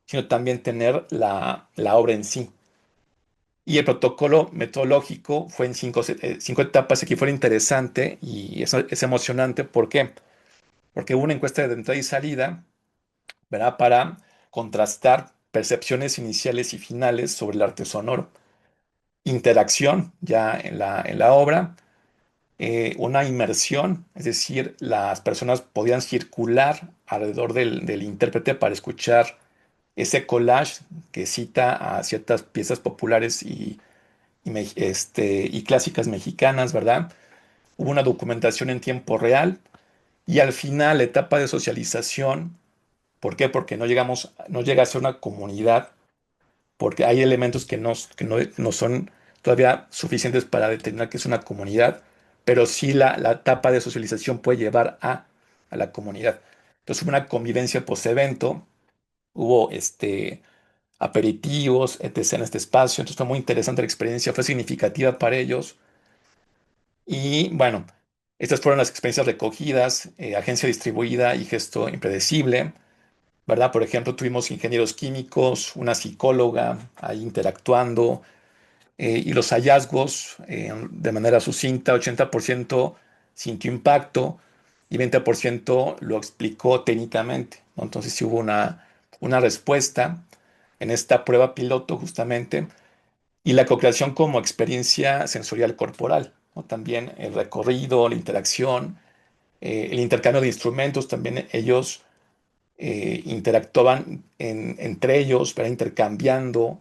sino también tener la obra en sí. Y el protocolo metodológico fue en cinco etapas, aquí fue interesante y es emocionante. ¿Por qué? Porque hubo una encuesta de entrada y salida, ¿verdad? Para contrastar percepciones iniciales y finales sobre el arte sonoro. Interacción ya en la obra, una inmersión, es decir, las personas podían circular alrededor del intérprete para escuchar ese collage que cita a ciertas piezas populares y clásicas mexicanas, ¿verdad? Hubo una documentación en tiempo real y al final la etapa de socialización. ¿Por qué? Porque no llega a ser una comunidad, porque hay elementos que no son todavía suficientes para determinar que es una comunidad, pero sí la etapa de socialización puede llevar a la comunidad. Entonces hubo una convivencia post-evento, hubo aperitivos, etc. en este espacio, entonces fue muy interesante la experiencia, fue significativa para ellos. Y bueno, estas fueron las experiencias recogidas, agencia distribuida y gesto impredecible. ¿Verdad? Por ejemplo, tuvimos ingenieros químicos, una psicóloga ahí interactuando, y los hallazgos, de manera sucinta: 80% sintió impacto y 20% lo explicó técnicamente, ¿no? Entonces sí hubo una respuesta en esta prueba piloto justamente, y la co-creación como experiencia sensorial corporal, ¿no? También el recorrido, la interacción, el intercambio de instrumentos, también ellos interactuaban entre ellos, para intercambiando.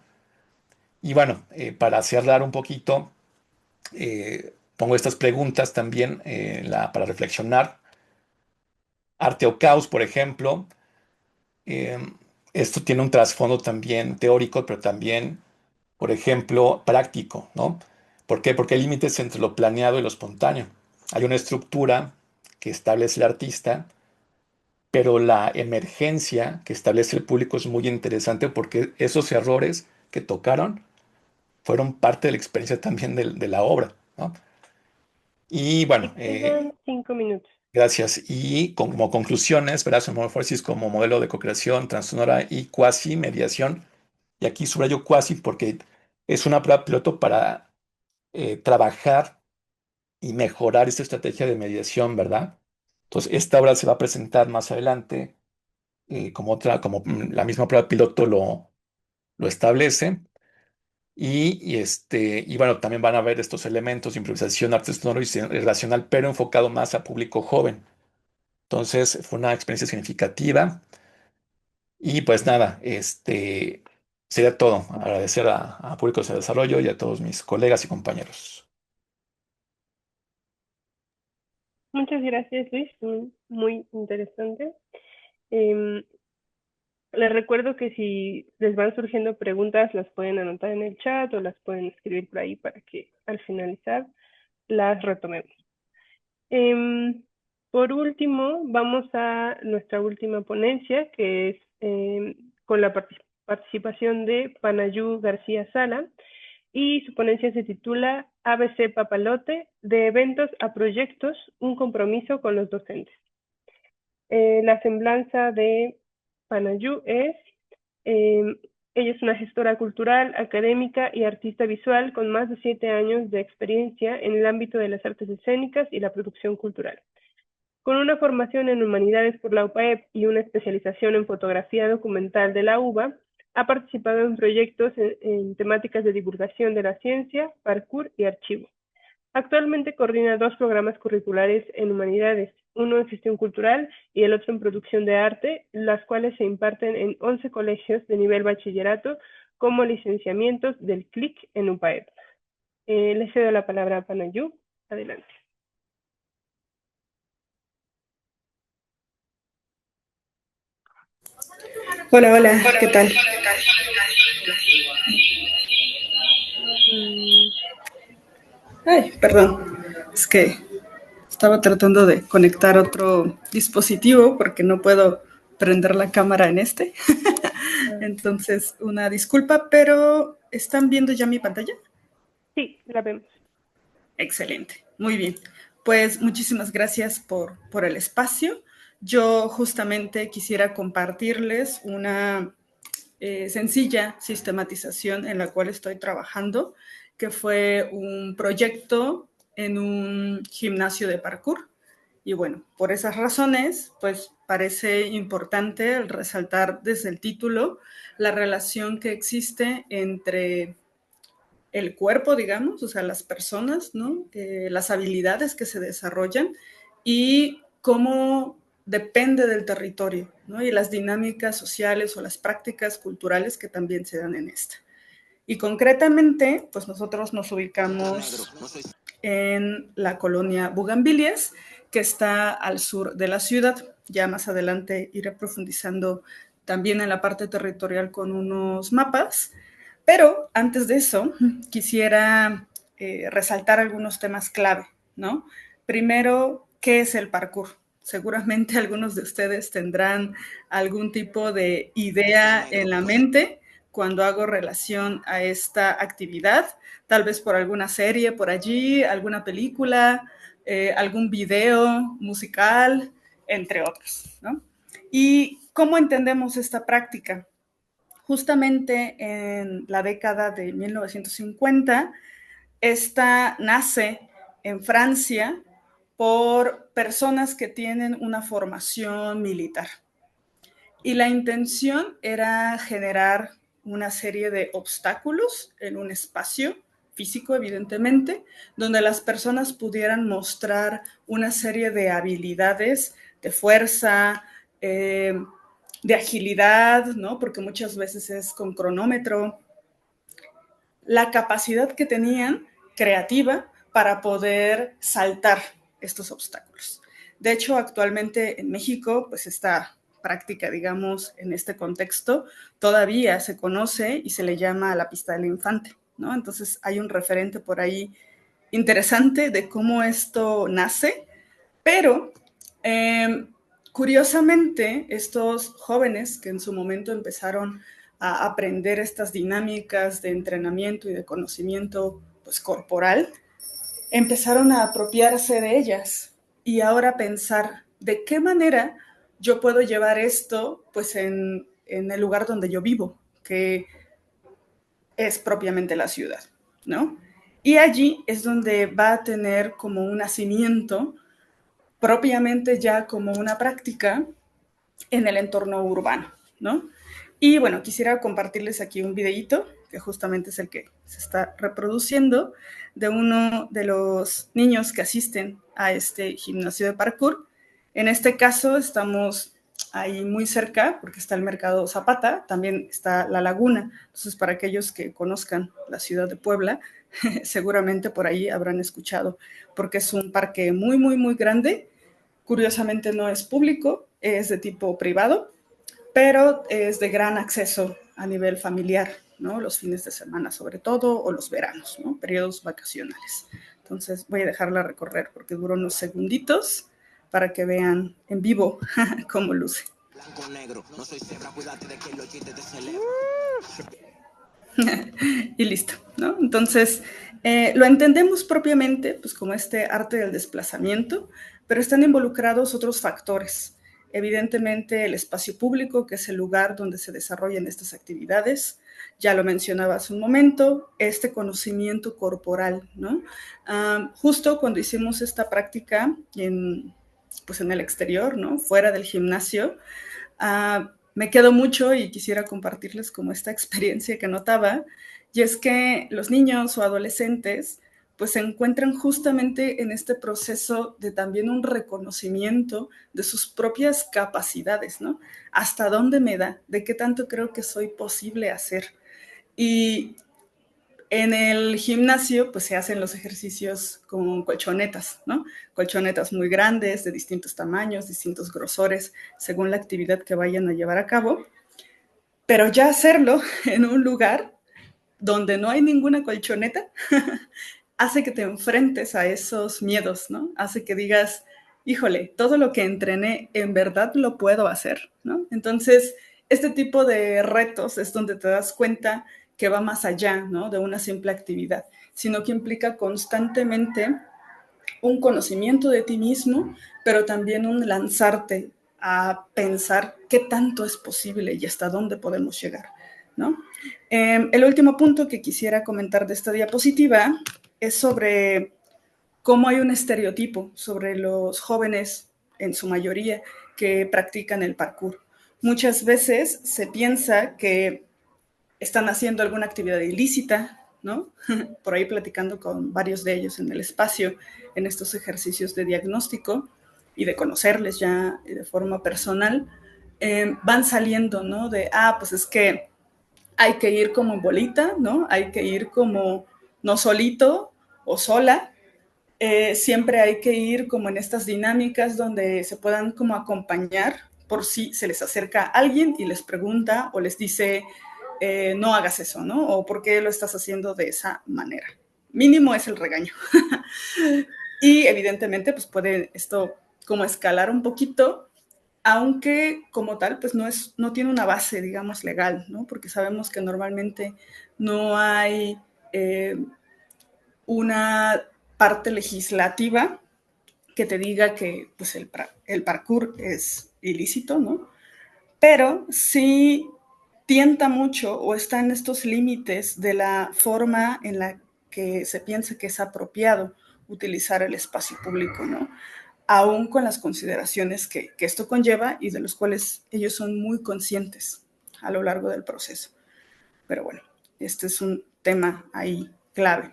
Y bueno, para cerrar un poquito, pongo estas preguntas también, para reflexionar. Arte o caos, por ejemplo. eh, Esto tiene un trasfondo también teórico, pero también, por ejemplo, práctico, ¿no? ¿Por qué? Porque hay límites entre lo planeado y lo espontáneo. Hay una estructura que establece el artista, pero la emergencia que establece el público es muy interesante, porque esos errores que tocaron fueron parte de la experiencia también de la obra, ¿no? Y bueno, Y quedan 5 minutos. gracias. Y como conclusiones, verás, Metamorfosis como modelo de co-creación transsonora y cuasi mediación. Y aquí subrayo cuasi porque es una prueba piloto para trabajar y mejorar esta estrategia de mediación, ¿verdad? Entonces, esta obra se va a presentar más adelante, como la misma prueba piloto lo establece. Y bueno, también van a ver estos elementos de improvisación, arte sonoro y relacional, pero enfocado más a público joven. Entonces, fue una experiencia significativa. Y pues nada, sería todo. Agradecer a Públicos de Desarrollo y a todos mis colegas y compañeros. Muchas gracias, Luis. Muy interesante. Em, Les recuerdo que si les van surgiendo preguntas, las pueden anotar en el chat o las pueden escribir por ahí para que al finalizar las retomemos. Por último, vamos a nuestra última ponencia, que es con la participación de Panayú García Sala, y su ponencia se titula ABC Papalote, de eventos a proyectos, un compromiso con los docentes. La semblanza de Panayú es, ella es una gestora cultural, académica y artista visual con más de 7 años de experiencia en el ámbito de las artes escénicas y la producción cultural. Con una formación en humanidades por la UPAEP y una especialización en fotografía documental de la UBA, ha participado en proyectos en temáticas de divulgación de la ciencia, parkour y archivo. Actualmente coordina 2 programas curriculares en humanidades, uno en gestión cultural y el otro en producción de arte, las cuales se imparten en 11 colegios de nivel bachillerato como licenciamientos del CLIC en UPAEP. Le cedo la palabra a Panayú. Adelante. Hola, hola, ¿qué tal? Ay, perdón, es que estaba tratando de conectar otro dispositivo porque no puedo prender la cámara en este. Entonces, una disculpa, pero ¿están viendo ya mi pantalla? Sí, la vemos. Excelente, muy bien. Pues muchísimas gracias por el espacio. Yo justamente quisiera compartirles una sencilla sistematización en la cual estoy trabajando, que fue un proyecto en un gimnasio de parkour. Y bueno, por esas razones, pues parece importante resaltar desde el título la relación que existe entre el cuerpo, digamos, o sea, las personas, ¿no? Las habilidades que se desarrollan y cómo depende del territorio, ¿no? Y las dinámicas sociales o las prácticas culturales que también se dan en esta. Y concretamente, pues nosotros nos ubicamos en la colonia Bugambilias, que está al sur de la ciudad. Ya más adelante iré profundizando también en la parte territorial con unos mapas. Pero antes de eso, quisiera resaltar algunos temas clave, ¿no? Primero, ¿qué es el parkour? Seguramente algunos de ustedes tendrán algún tipo de idea en la mente cuando hago relación a esta actividad, tal vez por alguna serie por allí, alguna película, algún video musical, entre otros, ¿no? ¿Y cómo entendemos esta práctica? Justamente en la década de 1950, esta nace en Francia por personas que tienen una formación militar. Y la intención era generar una serie de obstáculos en un espacio físico, evidentemente, donde las personas pudieran mostrar una serie de habilidades de fuerza, de agilidad, ¿no? Porque muchas veces es con cronómetro, la capacidad que tenían creativa para poder saltar estos obstáculos. De hecho, actualmente en México, pues esta práctica, digamos, en este contexto, todavía se conoce y se le llama la pista del infante, ¿no? Entonces hay un referente por ahí interesante de cómo esto nace, pero curiosamente, estos jóvenes que en su momento empezaron a aprender estas dinámicas de entrenamiento y de conocimiento pues, corporal, empezaron a apropiarse de ellas y ahora pensar de qué manera yo puedo llevar esto pues en el lugar donde yo vivo, que es propiamente la ciudad, ¿no? Y allí es donde va a tener como un nacimiento propiamente ya como una práctica en el entorno urbano, ¿no? Y bueno, quisiera compartirles aquí un videíto, que justamente es el que se está reproduciendo, de uno de los niños que asisten a este gimnasio de parkour. En este caso estamos ahí muy cerca, porque está el mercado Zapata, también está la laguna. Entonces, para aquellos que conozcan la ciudad de Puebla, seguramente por ahí habrán escuchado, porque es un parque muy, muy, muy grande. Curiosamente no es público, es de tipo privado, pero es de gran acceso a nivel familiar, ¿no? Los fines de semana sobre todo, o los veranos, ¿no? Periodos vacacionales. Entonces voy a dejarla recorrer porque dura unos segunditos para que vean en vivo cómo luce. Blanco, negro, no soy cebra, cuídate de que los chistes te celebran. Y listo, ¿no? Entonces, lo entendemos propiamente pues, como este arte del desplazamiento, pero están involucrados otros factores. Evidentemente, el espacio público, que es el lugar donde se desarrollan estas actividades, ya lo mencionaba hace un momento, este conocimiento corporal, ¿no? Justo cuando hicimos esta práctica pues en el exterior, ¿no? Fuera del gimnasio, me quedo mucho y quisiera compartirles como esta experiencia que notaba, y es que los niños o adolescentes pues se encuentran justamente en este proceso de también un reconocimiento de sus propias capacidades, ¿no? ¿Hasta dónde me da? ¿De qué tanto creo que soy posible hacer? Y en el gimnasio, pues se hacen los ejercicios con colchonetas, ¿no? Colchonetas muy grandes, de distintos tamaños, distintos grosores, según la actividad que vayan a llevar a cabo. Pero ya hacerlo en un lugar donde no hay ninguna colchoneta, hace que te enfrentes a esos miedos, ¿no? Hace que digas, híjole, todo lo que entrené, ¿en verdad lo puedo hacer? ¿No? Entonces, este tipo de retos es donde te das cuenta que va más allá, ¿no? De una simple actividad, sino que implica constantemente un conocimiento de ti mismo, pero también un lanzarte a pensar qué tanto es posible y hasta dónde podemos llegar, ¿no? El último punto que quisiera comentar de esta diapositiva es sobre cómo hay un estereotipo sobre los jóvenes, en su mayoría, que practican el parkour. Muchas veces se piensa que están haciendo alguna actividad ilícita, ¿no? Por ahí platicando con varios de ellos en el espacio, en estos ejercicios de diagnóstico y de conocerles ya de forma personal, van saliendo, ¿no? De, pues es que hay que ir como en bolita, ¿no? Hay que ir como no solito o sola, siempre hay que ir como en estas dinámicas donde se puedan como acompañar por si se les acerca alguien y les pregunta o les dice, no hagas eso, ¿no? O por qué lo estás haciendo de esa manera. Mínimo es el regaño. Y evidentemente, pues puede esto como escalar un poquito, aunque como tal, pues no tiene una base, digamos, legal, ¿no? Porque sabemos que normalmente no hay una parte legislativa que te diga que pues, el parkour es ilícito, ¿no? Pero sí tienta mucho o está en estos límites de la forma en la que se piensa que es apropiado utilizar el espacio público, ¿no? Aún con las consideraciones que esto conlleva y de los cuales ellos son muy conscientes a lo largo del proceso. Pero bueno, este es un tema ahí clave.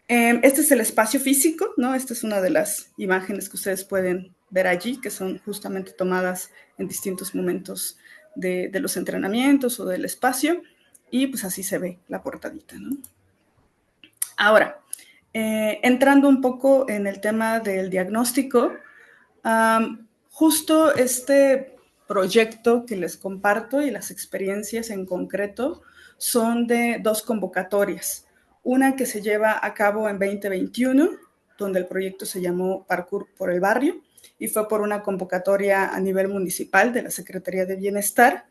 Este es el espacio físico, ¿no? Esta es una de las imágenes que ustedes pueden ver allí, que son justamente tomadas en distintos momentos de los entrenamientos o del espacio, y pues así se ve la portadita, ¿no? Ahora, entrando un poco en el tema del diagnóstico, justo este proyecto que les comparto y las experiencias en concreto son de 2 convocatorias. Una que se lleva a cabo en 2021, donde el proyecto se llamó Parkour por el Barrio, y fue por una convocatoria a nivel municipal de la Secretaría de Bienestar.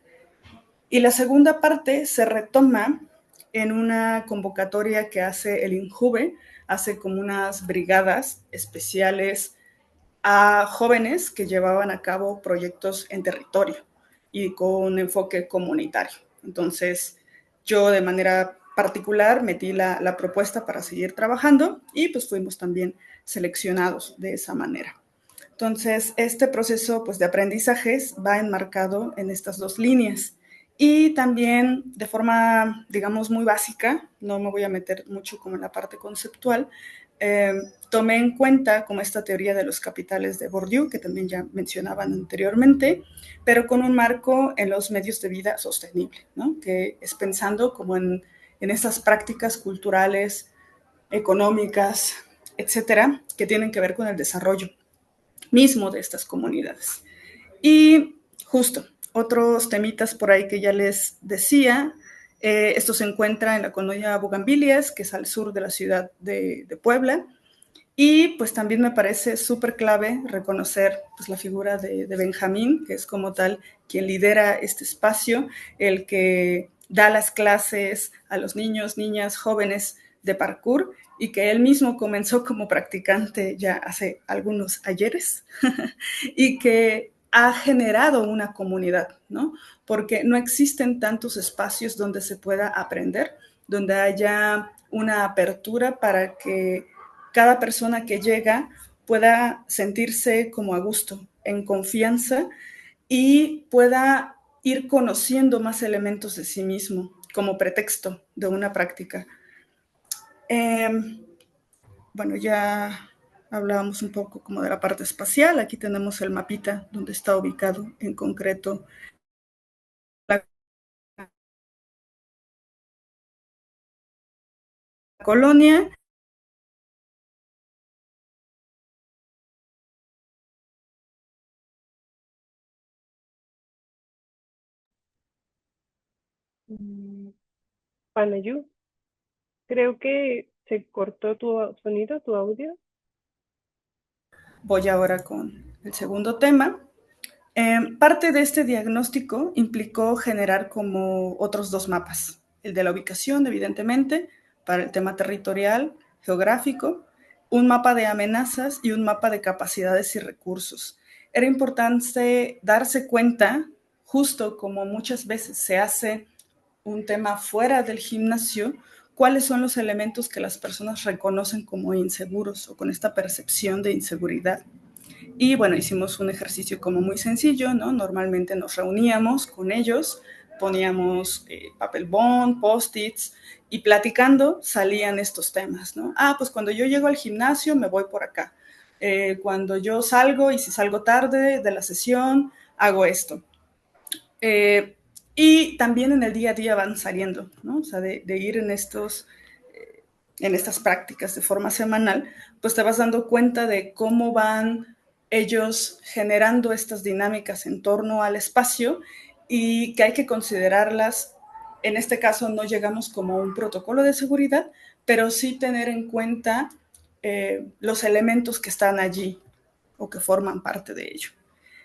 Y la segunda parte se retoma en una convocatoria que hace el INJUVE, hace como unas brigadas especiales a jóvenes que llevaban a cabo proyectos en territorio y con enfoque comunitario. Entonces, yo de manera particular metí la propuesta para seguir trabajando y pues fuimos también seleccionados de esa manera. Entonces, este proceso pues, de aprendizajes va enmarcado en estas 2 líneas. Y también de forma, digamos, muy básica, no me voy a meter mucho como en la parte conceptual, tomé en cuenta como esta teoría de los capitales de Bourdieu, que también ya mencionaban anteriormente, pero con un marco en los medios de vida sostenible, ¿no? Que es pensando como en estas prácticas culturales, económicas, etcétera, que tienen que ver con el desarrollo mismo de estas comunidades. Y justo, otros temitas por ahí que ya les decía, esto se encuentra en la colonia Bugambilias, que es al sur de la ciudad de Puebla, y pues también me parece súper clave reconocer pues, la figura de Benjamín, que es como tal quien lidera este espacio, el que da las clases a los niños, niñas, jóvenes de parkour y que él mismo comenzó como practicante ya hace algunos ayeres y que ha generado una comunidad, ¿no? Porque no existen tantos espacios donde se pueda aprender, donde haya una apertura para que cada persona que llega pueda sentirse como a gusto, en confianza y pueda ir conociendo más elementos de sí mismo como pretexto de una práctica. Bueno, ya hablábamos un poco como de la parte espacial. Aquí tenemos el mapita donde está ubicado en concreto la colonia. Panayu, creo que Se cortó tu sonido, tu audio. Voy ahora con el segundo tema. Parte de este diagnóstico implicó generar como otros dos mapas, el de la ubicación, evidentemente, para el tema territorial, geográfico, un mapa de amenazas y un mapa de capacidades y recursos. Era importante darse cuenta, justo como muchas veces se hace un tema fuera del gimnasio, cuáles son los elementos que las personas reconocen como inseguros o con esta percepción de inseguridad. Y bueno, hicimos un ejercicio como muy sencillo, ¿no? Normalmente nos reuníamos con ellos, poníamos papel bond, post-its, y platicando salían estos temas, ¿no? Ah, pues cuando yo llego al gimnasio me voy por acá. Cuando yo salgo y si salgo tarde de la sesión, hago esto. Y también en el día a día van saliendo, ¿no? O sea, de ir en estas prácticas de forma semanal, pues te vas dando cuenta de cómo van ellos generando estas dinámicas en torno al espacio y que hay que considerarlas. En este caso no llegamos como un protocolo de seguridad, pero sí tener en cuenta los elementos que están allí o que forman parte de ello.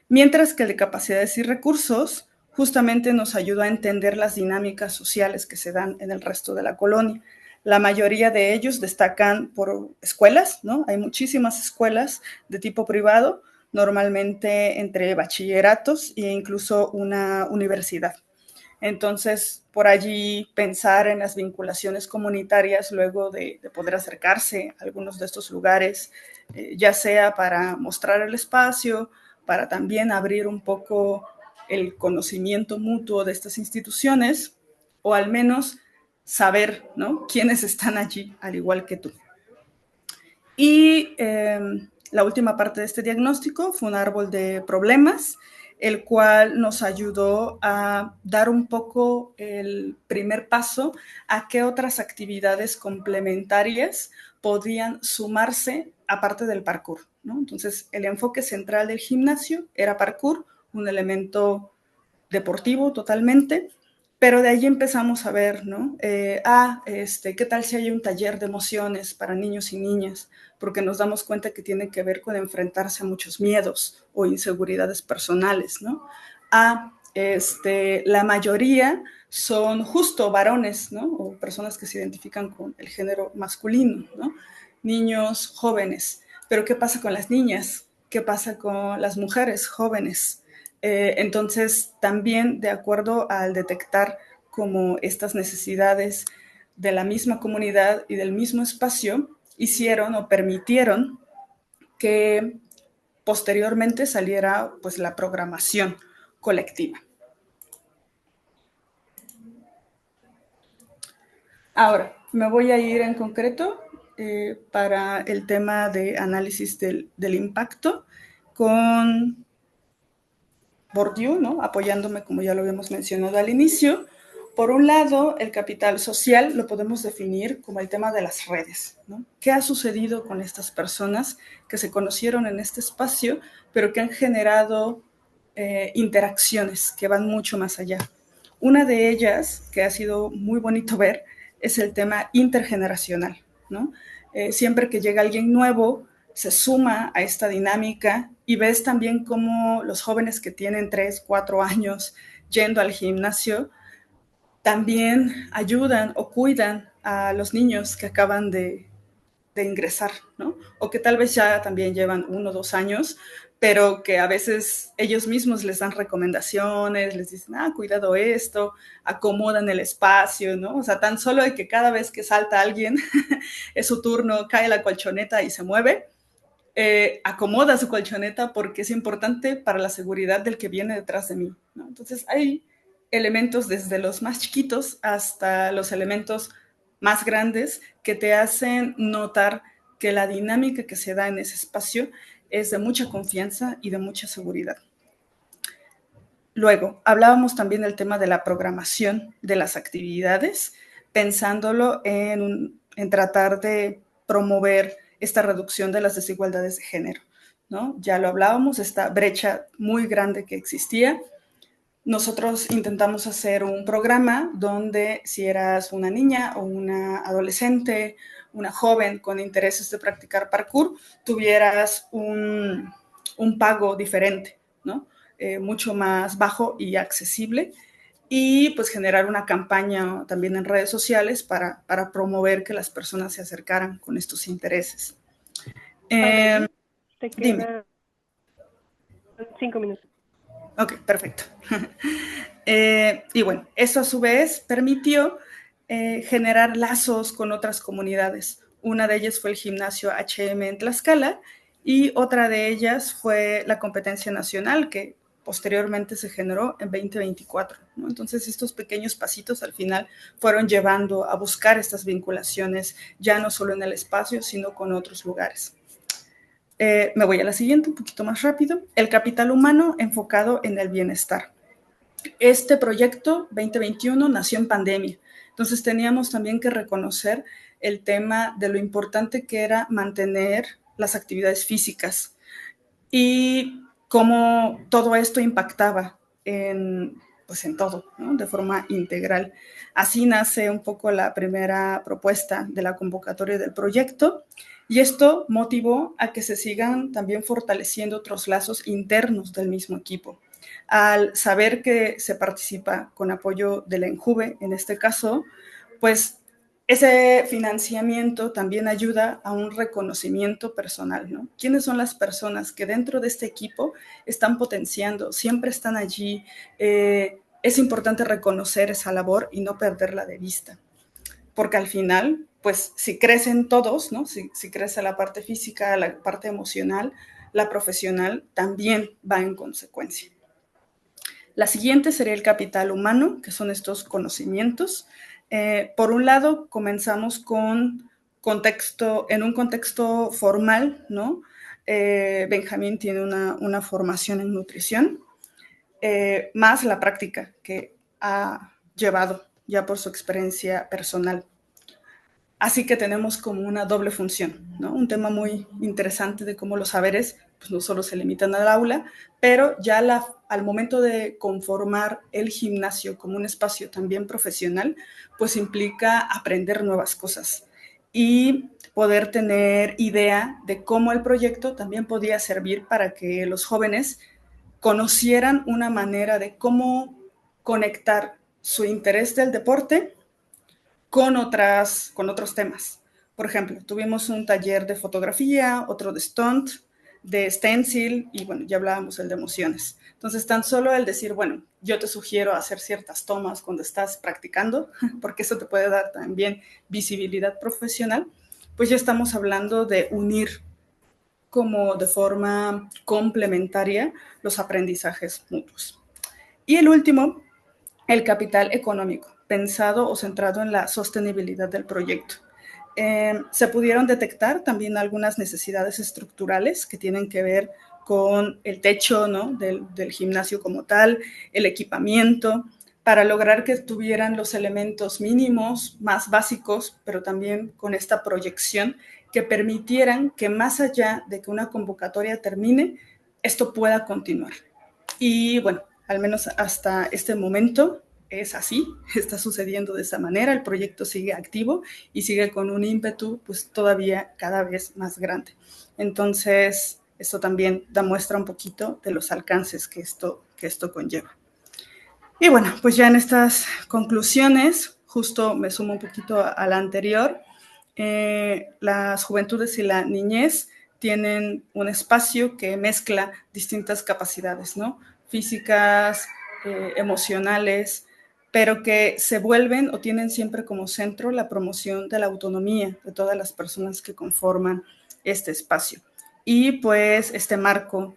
Mientras que el de capacidades y recursos justamente nos ayuda a entender las dinámicas sociales que se dan en el resto de la colonia. La mayoría de ellos destacan por escuelas, ¿no? Hay muchísimas escuelas de tipo privado, normalmente entre bachilleratos e incluso una universidad. Entonces, por allí pensar en las vinculaciones comunitarias luego de poder acercarse a algunos de estos lugares, ya sea para mostrar el espacio, para también abrir un poco el conocimiento mutuo de estas instituciones, o al menos saber, ¿no?, quiénes están allí, al igual que tú. Y la última parte de este diagnóstico fue un árbol de problemas, el cual nos ayudó a dar un poco el primer paso a qué otras actividades complementarias podían sumarse aparte del parkour, ¿no? Entonces, el enfoque central del gimnasio era parkour, un elemento deportivo totalmente, pero de ahí empezamos a ver, ¿no? ¿Qué tal si hay un taller de emociones para niños y niñas? Porque nos damos cuenta que tiene que ver con enfrentarse a muchos miedos o inseguridades personales, ¿no? La mayoría son justo varones, ¿no? O personas que se identifican con el género masculino, ¿no? Niños jóvenes. Pero ¿qué pasa con las niñas? ¿Qué pasa con las mujeres jóvenes? Entonces, también de acuerdo al detectar como estas necesidades de la misma comunidad y del mismo espacio, hicieron o permitieron que posteriormente saliera pues la programación colectiva. Ahora, me voy a ir en concreto para el tema de análisis del impacto con Bourdieu, ¿no? Apoyándome, como ya lo habíamos mencionado al inicio. Por un lado, el capital social lo podemos definir como el tema de las redes, ¿no? ¿Qué ha sucedido con estas personas que se conocieron en este espacio, pero que han generado interacciones que van mucho más allá? Una de ellas, que ha sido muy bonito ver, es el tema intergeneracional, ¿no? Siempre que llega alguien nuevo, se suma a esta dinámica y ves también cómo los jóvenes que tienen 3, 4 años yendo al gimnasio también ayudan o cuidan a los niños que acaban de ingresar, ¿no? O que tal vez ya también llevan 1 o 2 años, pero que a veces ellos mismos les dan recomendaciones, les dicen, cuidado esto, acomodan el espacio, ¿no? O sea, tan solo de que cada vez que salta alguien, es su turno, cae la colchoneta y se mueve, acomoda su colchoneta porque es importante para la seguridad del que viene detrás de mí, ¿no? Entonces hay elementos desde los más chiquitos hasta los elementos más grandes que te hacen notar que la dinámica que se da en ese espacio es de mucha confianza y de mucha seguridad. Luego, hablábamos también del tema de la programación de las actividades, pensándolo en tratar de promover esta reducción de las desigualdades de género, ¿no? Ya lo hablábamos, esta brecha muy grande que existía. nosotros intentamos hacer un programa donde si eras una niña o una adolescente, una joven con intereses de practicar parkour, tuvieras un pago diferente, ¿no? Mucho más bajo y accesible, y pues generar una campaña también en redes sociales para promover que las personas se acercaran con estos intereses. Valerie, te Dime. quedan 5 minutos. Ok, perfecto. Y bueno, eso a su vez permitió generar lazos con otras comunidades. Una de ellas fue el gimnasio HM en Tlaxcala, y otra de ellas fue la competencia nacional, que posteriormente se generó en 2024, ¿no? Entonces estos pequeños pasitos al final fueron llevando a buscar estas vinculaciones, ya no solo en el espacio, sino con otros lugares. Me voy a la siguiente, un poquito más rápido. El capital humano enfocado en el bienestar. Este proyecto 2021 nació en pandemia, entonces teníamos también que reconocer el tema de lo importante que era mantener las actividades físicas y cómo todo esto impactaba pues en todo, ¿no? De forma integral. Así nace un poco la primera propuesta de la convocatoria del proyecto, y esto motivó a que se sigan también fortaleciendo otros lazos internos del mismo equipo. Al saber que se participa con apoyo de la ENJUVE, en este caso, pues ese financiamiento también ayuda a un reconocimiento personal, ¿no? ¿Quiénes son las personas que dentro de este equipo están potenciando, siempre están allí? Es importante reconocer esa labor y no perderla de vista, porque al final, pues si crecen todos, ¿no? Si crece la parte física, la parte emocional, la profesional también va en consecuencia. La siguiente sería el capital humano, que son estos conocimientos. Por un lado, comenzamos con en un contexto formal, ¿no? Benjamín tiene una formación en nutrición, más la práctica que ha llevado ya por su experiencia personal. Así que tenemos como una doble función, ¿no? Un tema muy interesante de cómo los saberes pues no solo se limitan al aula, pero ya al momento de conformar el gimnasio como un espacio también profesional, pues implica aprender nuevas cosas y poder tener idea de cómo el proyecto también podía servir para que los jóvenes conocieran una manera de cómo conectar su interés del deporte con otros temas. Por ejemplo, tuvimos un taller de fotografía, otro de stunt, de stencil, y bueno, ya hablábamos el de emociones. Entonces, tan solo el decir, bueno, yo te sugiero hacer ciertas tomas cuando estás practicando, porque eso te puede dar también visibilidad profesional, pues ya estamos hablando de unir como de forma complementaria los aprendizajes mutuos. Y el último, el capital económico, pensado o centrado en la sostenibilidad del proyecto. Se pudieron detectar también algunas necesidades estructurales que tienen que ver con el techo, ¿no? del gimnasio como tal, el equipamiento, para lograr que tuvieran los elementos mínimos, más básicos, pero también con esta proyección que permitieran que más allá de que una convocatoria termine, esto pueda continuar. Y bueno, al menos hasta este momento es así, está sucediendo de esa manera, el proyecto sigue activo y sigue con un ímpetu pues todavía cada vez más grande. Entonces, esto también da muestra un poquito de los alcances que esto conlleva. Y bueno, pues ya en estas conclusiones, justo me sumo un poquito a la anterior, las juventudes y la niñez tienen un espacio que mezcla distintas capacidades, ¿no? Físicas, emocionales, pero que se vuelven o tienen siempre como centro la promoción de la autonomía de todas las personas que conforman este espacio. Y pues este marco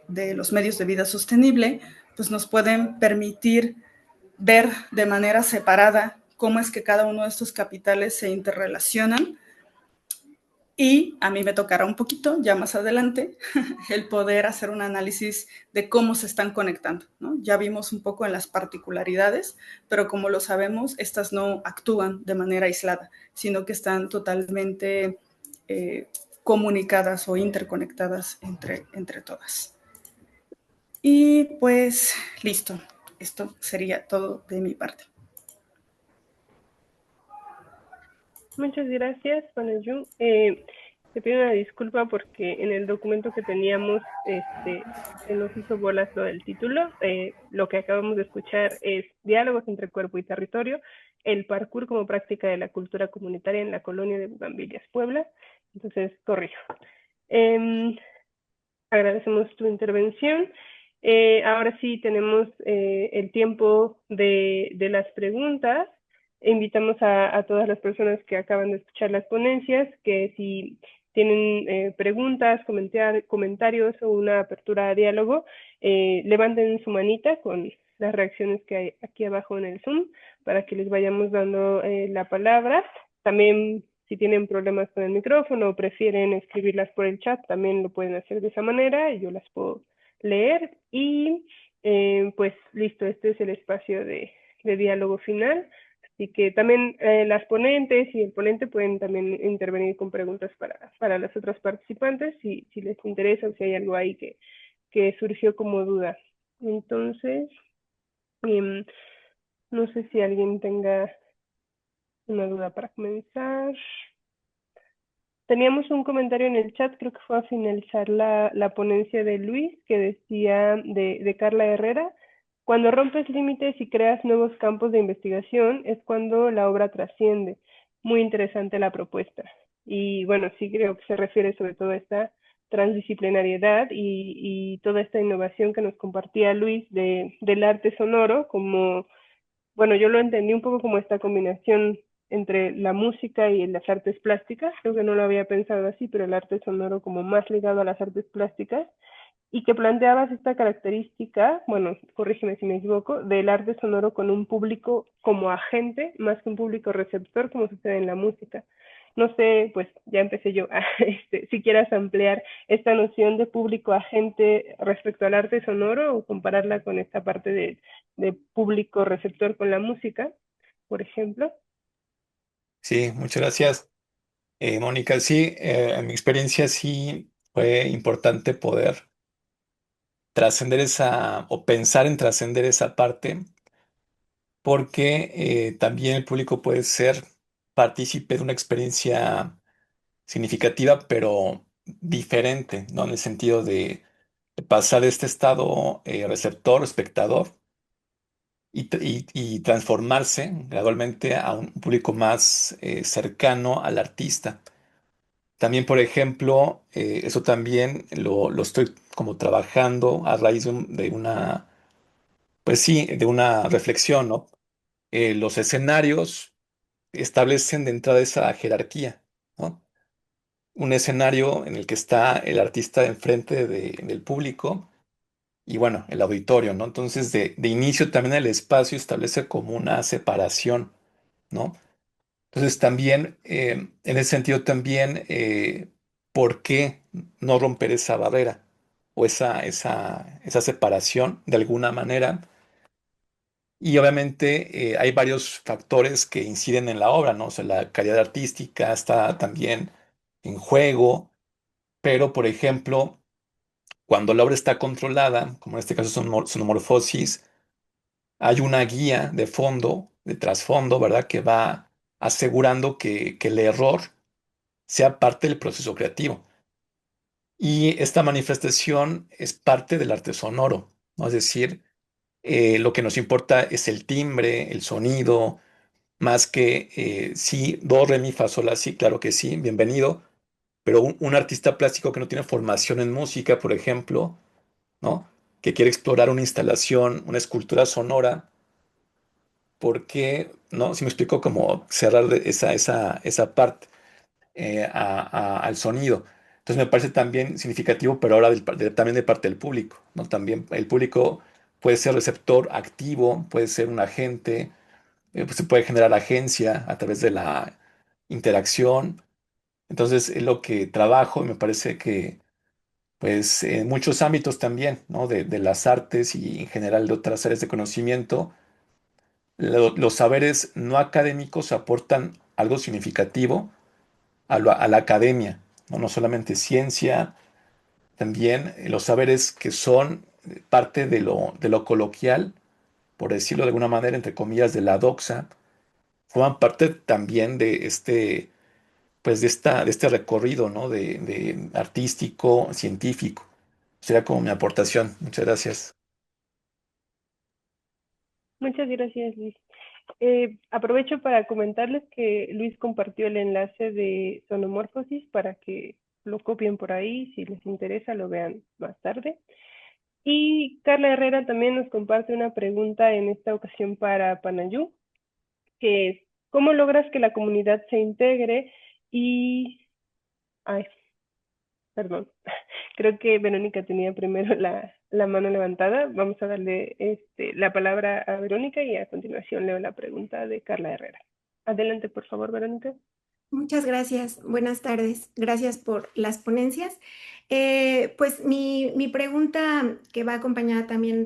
de los medios de vida sostenible, pues nos pueden permitir ver de manera separada cómo es que cada uno de estos capitales se interrelacionan, y a mí me tocará un poquito, ya más adelante, el poder hacer un análisis de cómo se están conectando, ¿no? Ya vimos un poco en las particularidades, pero como lo sabemos, estas no actúan de manera aislada, sino que están totalmente comunicadas o interconectadas entre todas. Y pues listo. esto sería todo de mi parte. Muchas gracias, Panayú. Te pido una disculpa porque en el documento que teníamos se nos hizo bolas lo del título. Lo que acabamos de escuchar es Diálogos entre Cuerpo y Territorio, el parkour como práctica de la cultura comunitaria en la colonia de Bugambilias, Puebla. Entonces, corrijo. Agradecemos tu intervención. Ahora sí tenemos el tiempo de las preguntas. Invitamos a todas las personas que acaban de escuchar las ponencias que si tienen preguntas, comentarios o una apertura a diálogo, levanten su manita con las reacciones que hay aquí abajo en el Zoom para que les vayamos dando la palabra. También si tienen problemas con el micrófono o prefieren escribirlas por el chat, también lo pueden hacer de esa manera y yo las puedo leer. Y pues listo, este es el espacio de diálogo final. Así que también las ponentes y el ponente pueden también intervenir con preguntas para las otras participantes si les interesa o si hay algo ahí que surgió como duda. Entonces, no sé si alguien tenga una duda para comenzar. Teníamos un comentario en el chat, creo que fue a finalizar la ponencia de Luis, que decía de Carla Herrera, cuando rompes límites y creas nuevos campos de investigación es cuando la obra trasciende. Muy interesante la propuesta. Y bueno, sí creo que se refiere sobre todo a esta transdisciplinariedad y toda esta innovación que nos compartía Luis del arte sonoro como bueno, yo lo entendí un poco como esta combinación entre la música y las artes plásticas. Creo que no lo había pensado así, pero el arte sonoro como más ligado a las artes plásticas y que planteabas esta característica, bueno, corrígeme si me equivoco, del arte sonoro con un público como agente, más que un público receptor, como sucede en la música. No sé, pues ya empecé yo, si quieras ampliar esta noción de público agente respecto al arte sonoro o compararla con esta parte de público receptor con la música, por ejemplo. Sí, muchas gracias, Mónica. Sí, en mi experiencia sí fue importante poder trascender esa o pensar en trascender esa parte, porque también el público puede ser partícipe de una experiencia significativa, pero diferente, ¿no? En el sentido de pasar de este estado receptor, espectador, y transformarse gradualmente a un público más cercano al artista. También, por ejemplo, eso también lo estoy como trabajando a raíz de una, pues sí, de una reflexión, ¿no? Los escenarios establecen de entrada esa jerarquía, ¿no? Un escenario en el que está el artista enfrente del público y bueno, el auditorio, ¿no? Entonces, de inicio también el espacio establece como una separación, ¿no? Entonces, también, en ese sentido, también, ¿por qué no romper esa barrera o esa separación de alguna manera? Y obviamente hay varios factores que inciden en la obra, ¿no? O sea, la calidad artística está también en juego, pero, por ejemplo, cuando la obra está controlada, como en este caso son sonomorfosis, hay una guía de fondo, de trasfondo, ¿verdad? Que va asegurando que el error sea parte del proceso creativo. Y esta manifestación es parte del arte sonoro, ¿no? Es decir, lo que nos importa es el timbre, el sonido, más que sí, do, re, mi, fa, sol, la, si, claro que sí, bienvenido, pero un artista plástico que no tiene formación en música, por ejemplo, ¿no? Que quiere explorar una instalación, una escultura sonora, ¿por qué, no? Si me explico, como cerrar esa parte al sonido. Entonces me parece también significativo, pero ahora también de parte del público, ¿no? También el público puede ser receptor activo, puede ser un agente, pues se puede generar agencia a través de la interacción. Entonces es lo que trabajo y me parece que, pues, en muchos ámbitos también, ¿no? De las artes y en general de otras áreas de conocimiento, los saberes no académicos aportan algo significativo a la academia, ¿no? No solamente ciencia, también los saberes que son parte de lo coloquial por decirlo de alguna manera, entre comillas, de la doxa, forman parte también de pues de este recorrido, ¿no? De artístico, científico. Sería como mi aportación. Muchas gracias. Muchas gracias, Luis. Aprovecho para comentarles que Luis compartió el enlace de Sonomorphosis para que lo copien por ahí, si les interesa lo vean más tarde. Y Carla Herrera también nos comparte una pregunta en esta ocasión para Panayú, que es, ¿cómo logras que la comunidad se integre? Y, ay, perdón, creo que Verónica tenía primero la mano levantada. Vamos a darle la palabra a Verónica y a continuación leo la pregunta de Carla Herrera. Adelante, por favor, Verónica. Muchas gracias. Buenas tardes. Gracias por las ponencias. Pues mi pregunta, que va acompañada también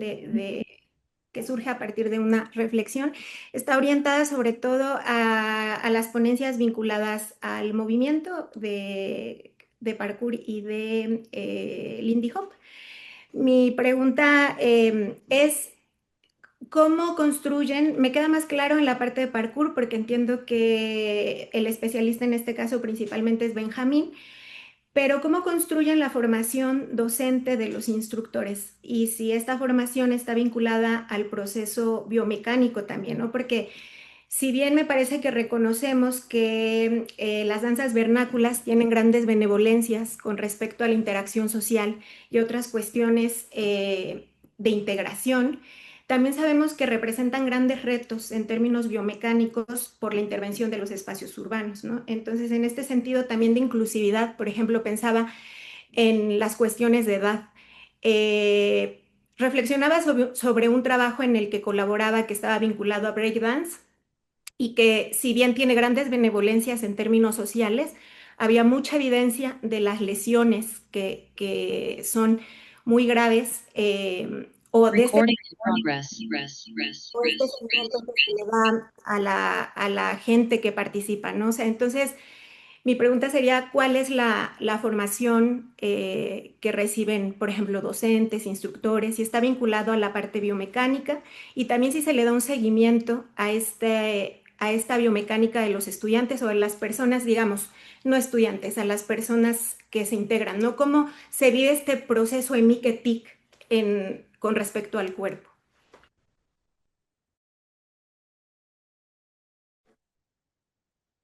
que surge a partir de una reflexión, está orientada sobre todo a las ponencias vinculadas al movimiento de parkour y de Lindy Hop. Mi pregunta es, ¿cómo construyen? Me queda más claro en la parte de parkour porque entiendo que el especialista en este caso principalmente es Benjamín, pero ¿cómo construyen la formación docente de los instructores? Y si esta formación está vinculada al proceso biomecánico también, ¿no? Porque si bien me parece que reconocemos que las danzas vernáculas tienen grandes benevolencias con respecto a la interacción social y otras cuestiones de integración, también sabemos que representan grandes retos en términos biomecánicos por la intervención de los espacios urbanos, ¿no? Entonces, en este sentido también de inclusividad, por ejemplo, pensaba en las cuestiones de edad. Reflexionaba sobre un trabajo en el que colaboraba que estaba vinculado a breakdance y que si bien tiene grandes benevolencias en términos sociales, había mucha evidencia de las lesiones que son muy graves o de este sentimiento que se le da a la gente que participa, ¿no? O sea, entonces, mi pregunta sería, ¿cuál es la formación que reciben, por ejemplo, docentes, instructores, si está vinculado a la parte biomecánica y también si se le da un seguimiento a esta biomecánica de los estudiantes o de las personas, digamos, no estudiantes, a las personas que se integran, ¿no? ¿Cómo se vive este proceso EMIC-ETIC con respecto al cuerpo?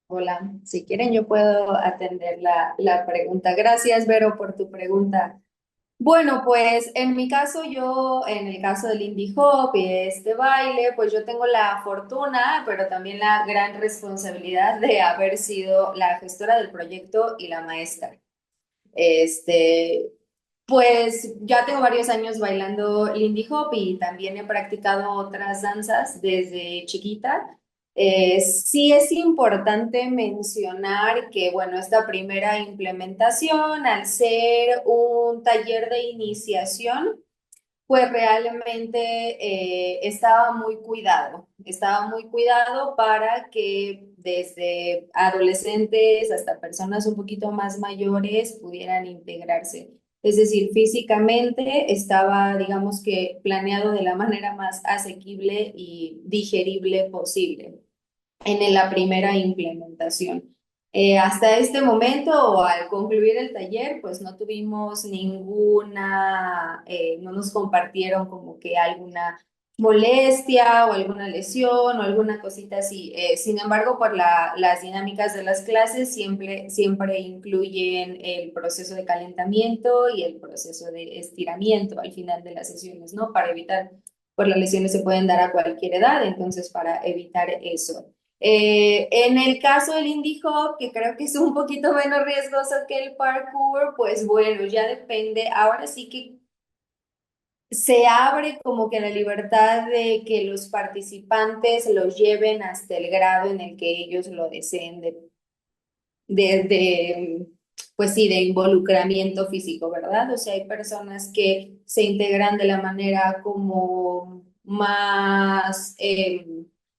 Hola, si quieren yo puedo atender la pregunta. Gracias, Vero, por tu pregunta. Bueno, pues en mi caso, en el caso del Lindy Hop y de este baile, pues yo tengo la fortuna, pero también la gran responsabilidad de haber sido la gestora del proyecto y la maestra. Este, pues ya tengo varios años bailando Lindy Hop y también he practicado otras danzas desde chiquita. Sí es importante mencionar que, bueno, esta primera implementación, al ser un taller de iniciación, pues realmente estaba muy cuidado para que desde adolescentes hasta personas un poquito más mayores pudieran integrarse. Es decir, físicamente estaba, digamos que, planeado de la manera más asequible y digerible posible la primera implementación. Hasta este momento, o al concluir el taller, pues no tuvimos no nos compartieron como que alguna molestia o alguna lesión o alguna cosita así. Sin embargo, por las dinámicas de las clases siempre incluyen el proceso de calentamiento y el proceso de estiramiento al final de las sesiones, ¿no? Para evitar, pues las lesiones se pueden dar a cualquier edad, entonces para evitar eso. En el caso del Lindy Hop, que creo que es un poquito menos riesgoso que el parkour, pues bueno, ya depende. Ahora sí que se abre como que la libertad de que los participantes los lleven hasta el grado en el que ellos lo deseen, de, pues sí, de involucramiento físico, ¿verdad? O sea, hay personas que se integran de la manera como más,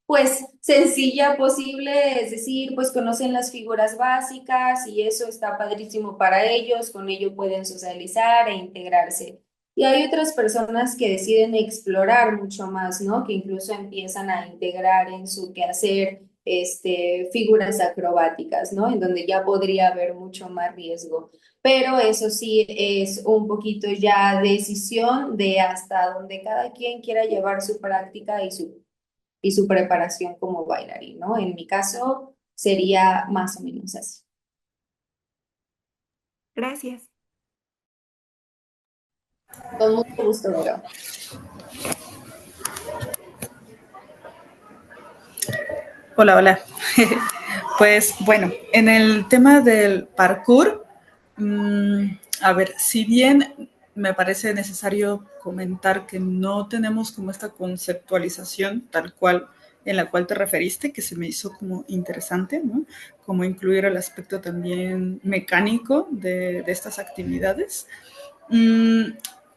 pues, sencilla posible, es decir, pues conocen las figuras básicas y eso está padrísimo para ellos, con ello pueden socializar e integrarse. Y hay otras personas que deciden explorar mucho más, ¿no? Que incluso empiezan a integrar en su quehacer figuras acrobáticas, ¿no? En donde ya podría haber mucho más riesgo. Pero eso sí es un poquito ya decisión de hasta donde cada quien quiera llevar su práctica y su preparación como bailarín, ¿no? En mi caso sería más o menos así. Gracias. Con mucho gusto, bro. Hola, hola. Pues bueno, en el tema del parkour, a ver, si bien me parece necesario comentar que no tenemos como esta conceptualización tal cual en la cual te referiste, que se me hizo como interesante, ¿no? Como incluir el aspecto también mecánico de estas actividades.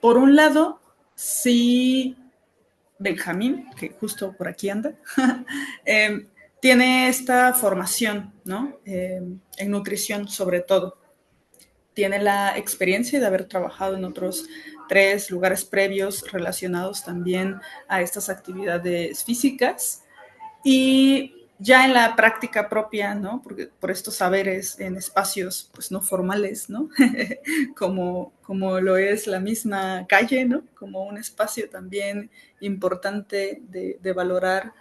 Por un lado, sí, Benjamín, que justo por aquí anda, eh, tiene esta formación, ¿no? En nutrición sobre todo. Tiene la experiencia de haber trabajado en otros 3 lugares previos relacionados también a estas actividades físicas y ya en la práctica propia, ¿no? Porque por estos saberes en espacios pues no formales, ¿no? como lo es la misma calle, ¿no? Como un espacio también importante de valorar,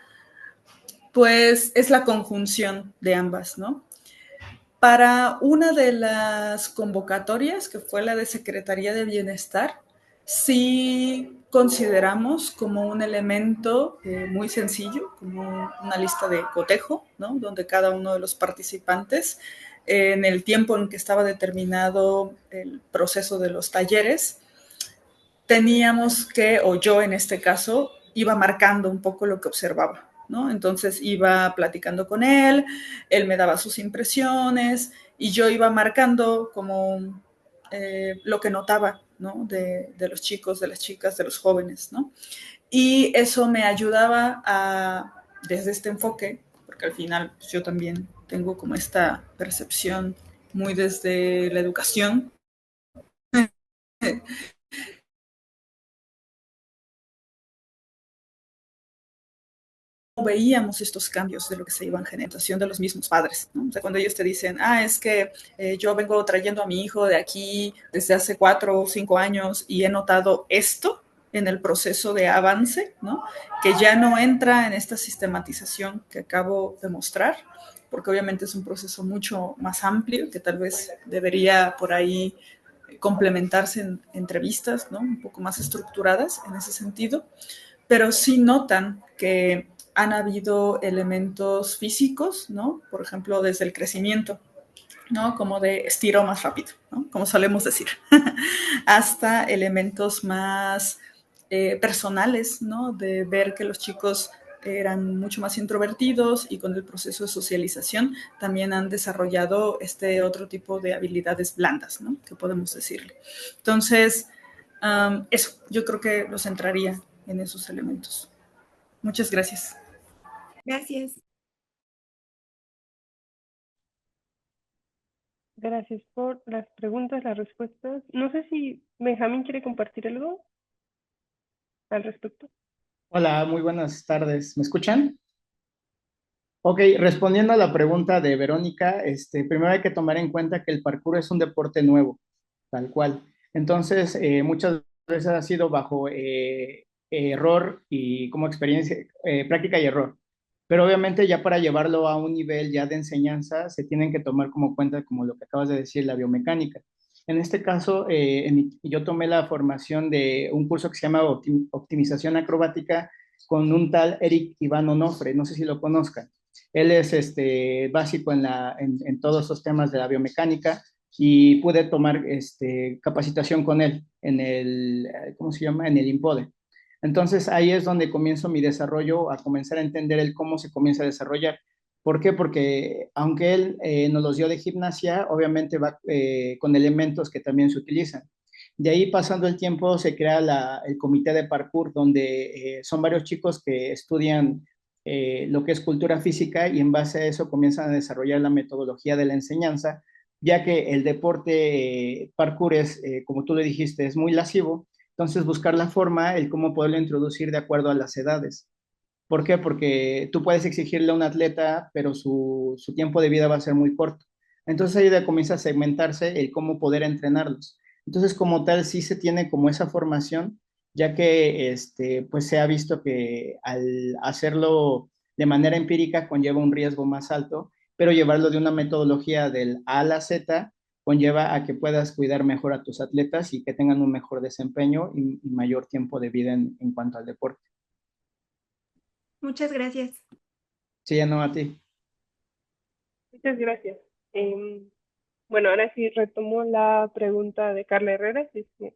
pues es la conjunción de ambas, ¿no? Para una de las convocatorias, que fue la de Secretaría de Bienestar, sí consideramos como un elemento muy sencillo, como una lista de cotejo, ¿no? Donde cada uno de los participantes, en el tiempo en que estaba determinado el proceso de los talleres, teníamos que, o yo en este caso, iba marcando un poco lo que observaba, ¿no? Entonces iba platicando con él me daba sus impresiones y yo iba marcando como lo que notaba, ¿no? De los chicos, de las chicas, de los jóvenes, ¿no? Y eso me ayudaba a, desde este enfoque, porque al final pues, yo también tengo como esta percepción muy desde la educación, veíamos estos cambios de lo que se iban generando de los mismos padres, ¿no? O sea, cuando ellos te dicen, es que yo vengo trayendo a mi hijo de aquí desde hace 4 o 5 años y he notado esto en el proceso de avance, ¿no? Que ya no entra en esta sistematización que acabo de mostrar, porque obviamente es un proceso mucho más amplio que tal vez debería por ahí complementarse en entrevistas, ¿no? Un poco más estructuradas en ese sentido, pero sí notan que han habido elementos físicos, ¿no? Por ejemplo, desde el crecimiento, ¿no? Como de estiro más rápido, ¿no? Como solemos decir, hasta elementos más personales, ¿no? De ver que los chicos eran mucho más introvertidos y con el proceso de socialización también han desarrollado este otro tipo de habilidades blandas, ¿no? Que podemos decirle. Entonces, eso, yo creo que los centraría en esos elementos. Muchas gracias. Gracias. Gracias por las preguntas, las respuestas. No sé si Benjamín quiere compartir algo al respecto. Hola, muy buenas tardes. ¿Me escuchan? Ok, respondiendo a la pregunta de Verónica, primero hay que tomar en cuenta que el parkour es un deporte nuevo, tal cual. Entonces, muchas veces ha sido bajo error y como experiencia, práctica y error. Pero obviamente ya para llevarlo a un nivel ya de enseñanza, se tienen que tomar como cuenta, como lo que acabas de decir, la biomecánica. En este caso, yo tomé la formación de un curso que se llama Optimización Acrobática con un tal Eric Iván Onofre, no sé si lo conozcan. Él es básico en todos esos temas de la biomecánica y pude tomar capacitación con él en el, ¿cómo se llama? En el INPODE. Entonces ahí es donde comienzo mi desarrollo, a comenzar a entender el cómo se comienza a desarrollar. ¿Por qué? Porque aunque él nos los dio de gimnasia, obviamente va con elementos que también se utilizan. De ahí pasando el tiempo se crea el comité de parkour, donde son varios chicos que estudian lo que es cultura física y en base a eso comienzan a desarrollar la metodología de la enseñanza, ya que el deporte parkour es, como tú le dijiste, es muy lascivo, Entonces, buscar la forma, el cómo poderlo introducir de acuerdo a las edades. ¿Por qué? Porque tú puedes exigirle a un atleta, pero su tiempo de vida va a ser muy corto. Entonces ahí ya comienza a segmentarse el cómo poder entrenarlos. Entonces, como tal, sí se tiene como esa formación, ya que pues se ha visto que al hacerlo de manera empírica conlleva un riesgo más alto, pero llevarlo de una metodología del A a la Z conlleva a que puedas cuidar mejor a tus atletas y que tengan un mejor desempeño y mayor tiempo de vida en cuanto al deporte. Muchas gracias. Sí, ya no a ti. Muchas gracias. Bueno, ahora sí retomo la pregunta de Carla Herrera, si es que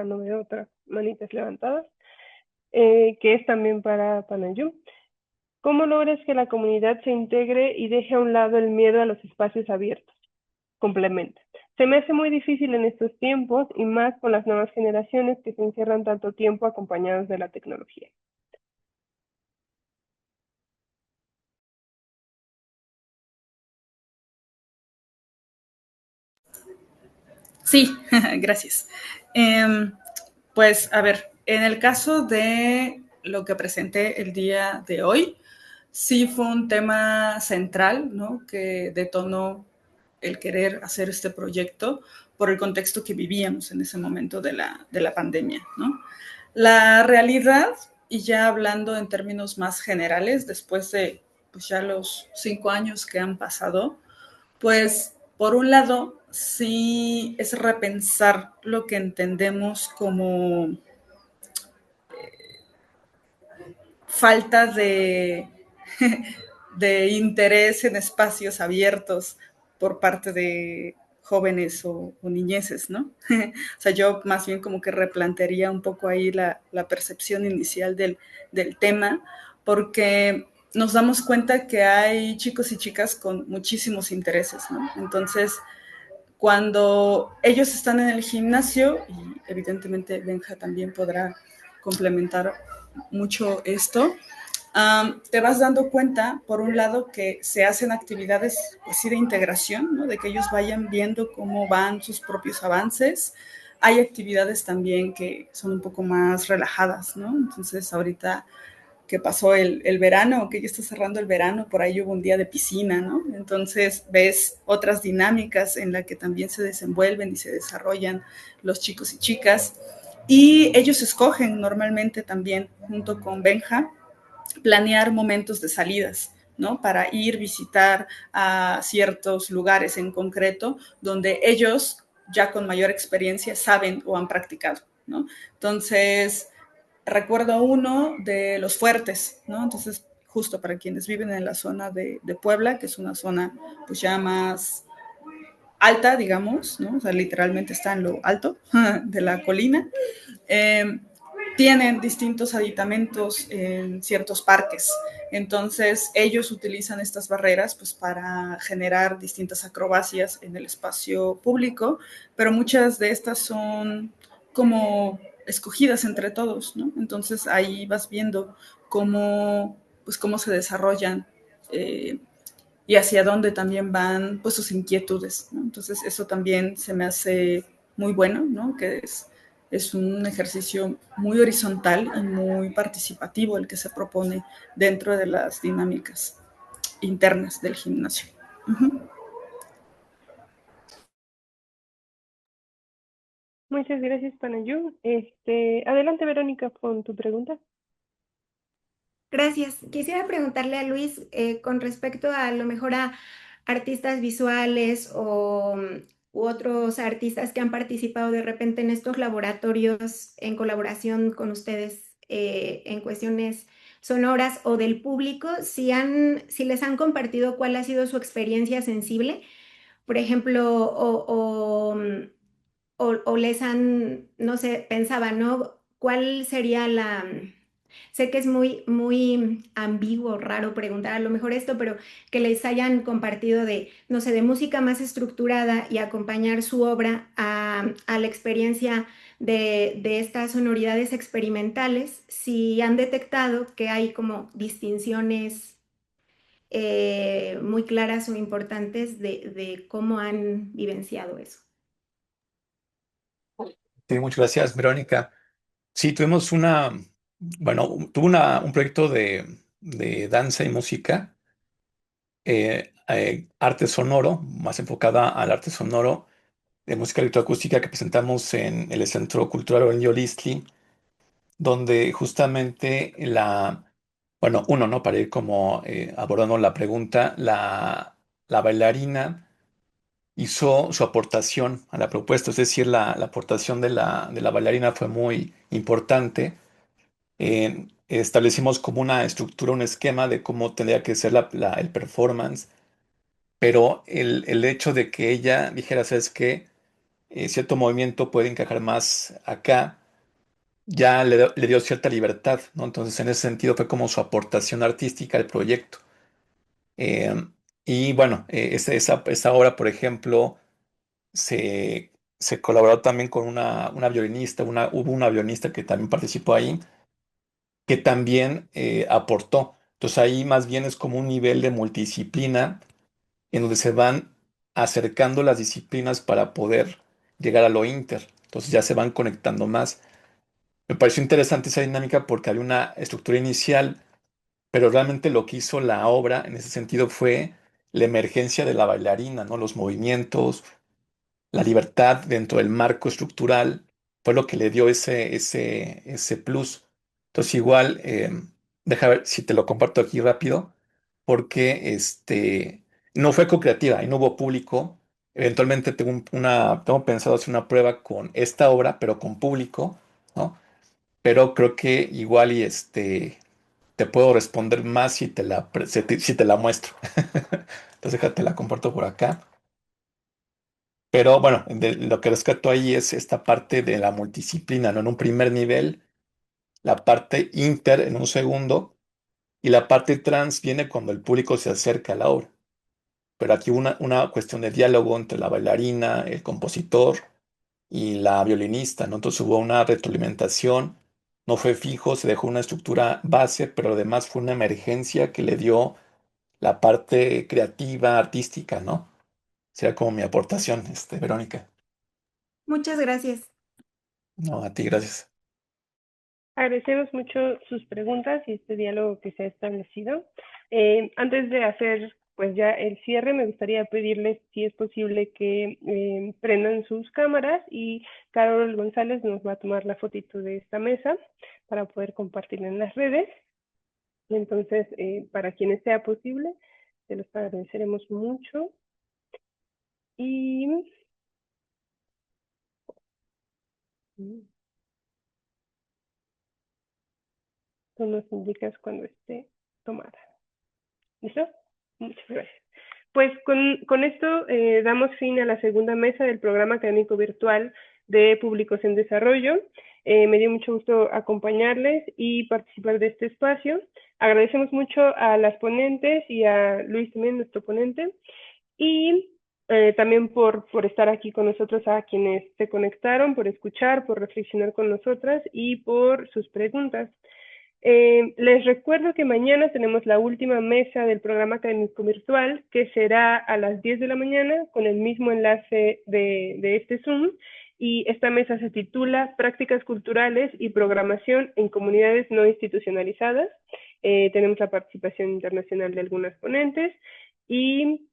no veo otras manitas levantadas, que es también para Panayú. ¿Cómo logras que la comunidad se integre y deje a un lado el miedo a los espacios abiertos? Complementa. Se me hace muy difícil en estos tiempos y más con las nuevas generaciones que se encierran tanto tiempo acompañados de la tecnología. Sí, gracias. Pues a ver, en el caso de lo que presenté el día de hoy, sí fue un tema central, ¿no? Que detonó el querer hacer este proyecto por el contexto que vivíamos en ese momento de la pandemia, ¿no? La realidad, y ya hablando en términos más generales, después de pues ya los 5 años que han pasado, pues por un lado sí es repensar lo que entendemos como falta de interés en espacios abiertos por parte de jóvenes o niñeces, ¿no? O sea, yo más bien como que replantearía un poco ahí la percepción inicial del tema, porque nos damos cuenta que hay chicos y chicas con muchísimos intereses, ¿no? Entonces, cuando ellos están en el gimnasio, y evidentemente Benja también podrá complementar mucho esto, te vas dando cuenta, por un lado, que se hacen actividades así de integración, ¿no? De que ellos vayan viendo cómo van sus propios avances. Hay actividades también que son un poco más relajadas, ¿no? Entonces, ahorita que pasó el verano, que ya está cerrando el verano, por ahí hubo un día de piscina, ¿no? Entonces ves otras dinámicas en las que también se desenvuelven y se desarrollan los chicos y chicas. Y ellos escogen normalmente también, junto con Benja, planear momentos de salidas, ¿no? Para ir visitar a ciertos lugares en concreto donde ellos ya con mayor experiencia saben o han practicado, ¿no? Entonces, recuerdo uno de Los Fuertes, ¿no? Entonces, justo para quienes viven en la zona de Puebla, que es una zona pues ya más alta, digamos, ¿no? O sea, literalmente está en lo alto de la colina. Tienen distintos aditamentos en ciertos parques. Entonces, ellos utilizan estas barreras pues, para generar distintas acrobacias en el espacio público, pero muchas de estas son como escogidas entre todos, ¿no? Entonces, ahí vas viendo cómo, pues, cómo se desarrollan y hacia dónde también van pues, sus inquietudes, ¿no? Entonces, eso también se me hace muy bueno, ¿no? Que es un ejercicio muy horizontal y muy participativo el que se propone dentro de las dinámicas internas del gimnasio. Muchas gracias, Panayú. Adelante, Verónica, con tu pregunta. Gracias. Quisiera preguntarle a Luis con respecto a lo mejor a artistas visuales o u otros artistas que han participado de repente en estos laboratorios en colaboración con ustedes en cuestiones sonoras o del público, si les han compartido cuál ha sido su experiencia sensible, por ejemplo, o les han, no sé, pensaba, ¿no? ¿Cuál sería la... Sé que es muy ambiguo, raro preguntar a lo mejor esto, pero que les hayan compartido de, no sé, de música más estructurada y acompañar su obra a la experiencia de estas sonoridades experimentales, si han detectado que hay como distinciones muy claras o importantes de cómo han vivenciado eso. Sí, muchas gracias, Verónica. Sí, tuvimos tuvo un proyecto de danza y música, arte sonoro, más enfocada al arte sonoro de música electroacústica que presentamos en el Centro Cultural Aurelio Listli, donde justamente ¿no? Para ir como abordando la pregunta, la bailarina hizo su aportación a la propuesta, es decir, la aportación de la bailarina fue muy importante. Establecimos como una estructura, un esquema de cómo tendría que ser el performance, pero el hecho de que ella dijera, ¿sabes qué? Cierto movimiento puede encajar más acá, ya le dio cierta libertad, ¿no? Entonces, en ese sentido fue como su aportación artística al proyecto. Eh, y bueno, esa obra, por ejemplo, se, se colaboró también con una violinista, hubo una violinista que también participó ahí, que también aportó. Entonces ahí más bien es como un nivel de multidisciplina en donde se van acercando las disciplinas para poder llegar a lo inter. Entonces ya se van conectando más. Me pareció interesante esa dinámica porque había una estructura inicial, pero realmente lo que hizo la obra en ese sentido fue la emergencia de la bailarina, ¿no? Los movimientos, la libertad dentro del marco estructural fue lo que le dio ese plus. Entonces, igual, deja ver si te lo comparto aquí rápido, porque no fue co-creativa y no hubo público. Eventualmente tengo pensado hacer una prueba con esta obra, pero con público, ¿no? Pero creo que igual te puedo responder más si te la muestro. Entonces, déjate la comparto por acá. Pero bueno, lo que rescato ahí es esta parte de la multidisciplina, ¿no? En un primer nivel, la parte inter en un segundo, y la parte trans viene cuando el público se acerca a la obra. Pero aquí una cuestión de diálogo entre la bailarina, el compositor y la violinista, ¿no? Entonces hubo una retroalimentación, no fue fijo, se dejó una estructura base, pero además fue una emergencia que le dio la parte creativa, artística, ¿no? Sería como mi aportación, Verónica. Muchas gracias. No, a ti, gracias. Agradecemos mucho sus preguntas y este diálogo que se ha establecido. Antes de hacer pues ya el cierre, me gustaría pedirles si es posible que prendan sus cámaras y Carol González nos va a tomar la fotito de esta mesa para poder compartirla en las redes. Entonces, para quienes sea posible, se los agradeceremos mucho. Y tú nos indicas cuando esté tomada. ¿Listo? Muchas gracias. Pues con esto damos fin a la segunda mesa del programa académico virtual de Públicos en Desarrollo. Me dio mucho gusto acompañarles y participar de este espacio. Agradecemos mucho a las ponentes y a Luis también, nuestro ponente, y también por estar aquí con nosotros, a quienes se conectaron, por escuchar, por reflexionar con nosotras y por sus preguntas. Les recuerdo que mañana tenemos la última mesa del programa académico virtual, que será a las 10 de la mañana con el mismo enlace de este Zoom. Y esta mesa se titula Prácticas culturales y programación en comunidades no institucionalizadas. Tenemos la participación internacional de algunas ponentes y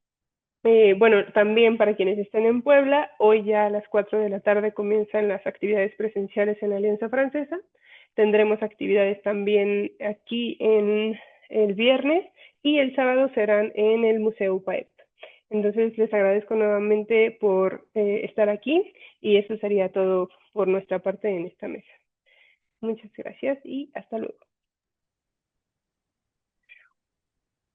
bueno, también para quienes estén en Puebla, hoy ya a las 4 de la tarde comienzan las actividades presenciales en la Alianza Francesa. Tendremos actividades también aquí en el viernes y el sábado serán en el Museo UPAEP. Entonces les agradezco nuevamente por estar aquí y eso sería todo por nuestra parte en esta mesa. Muchas gracias y hasta luego.